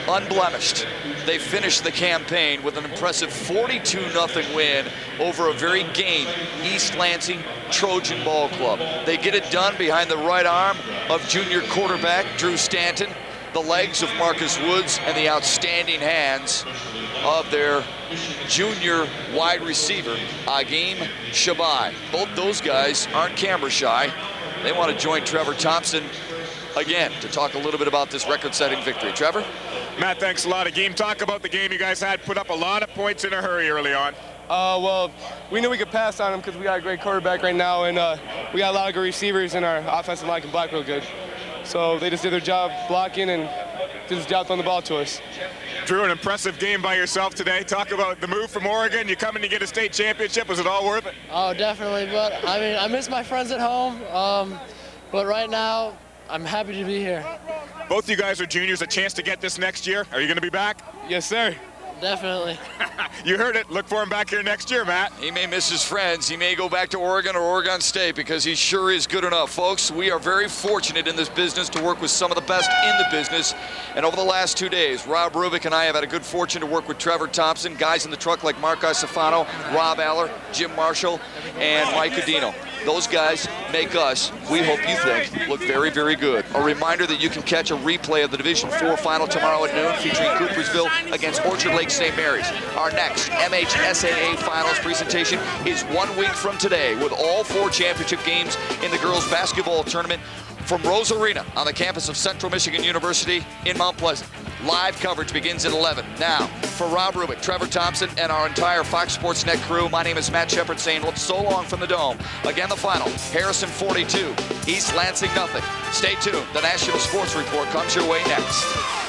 unblemished. They finished the campaign with an impressive 42-0 win over a very game East Lansing Trojan Ball Club. They get it done behind the right arm of junior quarterback Drew Stanton, the legs of Marcus Woods, and the outstanding hands of their junior wide receiver, Agim Shabai. Both those guys aren't camera shy. They want to join Trevor Thompson again to talk a little bit about this record-setting victory. Trevor? Matt, thanks a lot. Agim, talk about the game you guys had. Put up a lot of points in a hurry early on. Well, we knew we could pass on them because we got a great quarterback right now, and we got a lot of good receivers, and our offensive line can block real good. So they just did their job blocking and did his job throwing the ball to us. Drew, an impressive game by yourself today. Talk about the move from Oregon. You coming to get a state championship. Was it all worth it? Oh, definitely. But, I mean, I miss my friends at home. But right now, I'm happy to be here. Both you guys are juniors. A chance to get this next year. Are you going to be back? Yes, sir. definitely. You heard it. Look for him back here next year, Matt. He may miss his friends. He may go back to Oregon or Oregon State because he sure is good enough. Folks, we are very fortunate in this business to work with some of the best in the business. And over the last 2 days, Rob Rubik and I have had a good fortune to work with Trevor Thompson, guys in the truck like Mark Isofano, Rob Aller, Jim Marshall, and Mike Adino. Those guys make us, we hope you think, look very, very good. A reminder that you can catch a replay of the Division IV final tomorrow at noon featuring Coopersville against Orchard Lake St. Mary's. Our next MHSAA Finals presentation is 1 week from today with all 4 championship games in the girls basketball tournament from Rose Arena on the campus of Central Michigan University in Mount Pleasant. Live coverage begins at 11. Now, for Rob Rubik, Trevor Thompson, and our entire Fox Sports Net crew, my name is Matt Shepard saying so long from the Dome. Again, the final, Harrison 42, East Lansing nothing. Stay tuned. The National Sports Report comes your way next.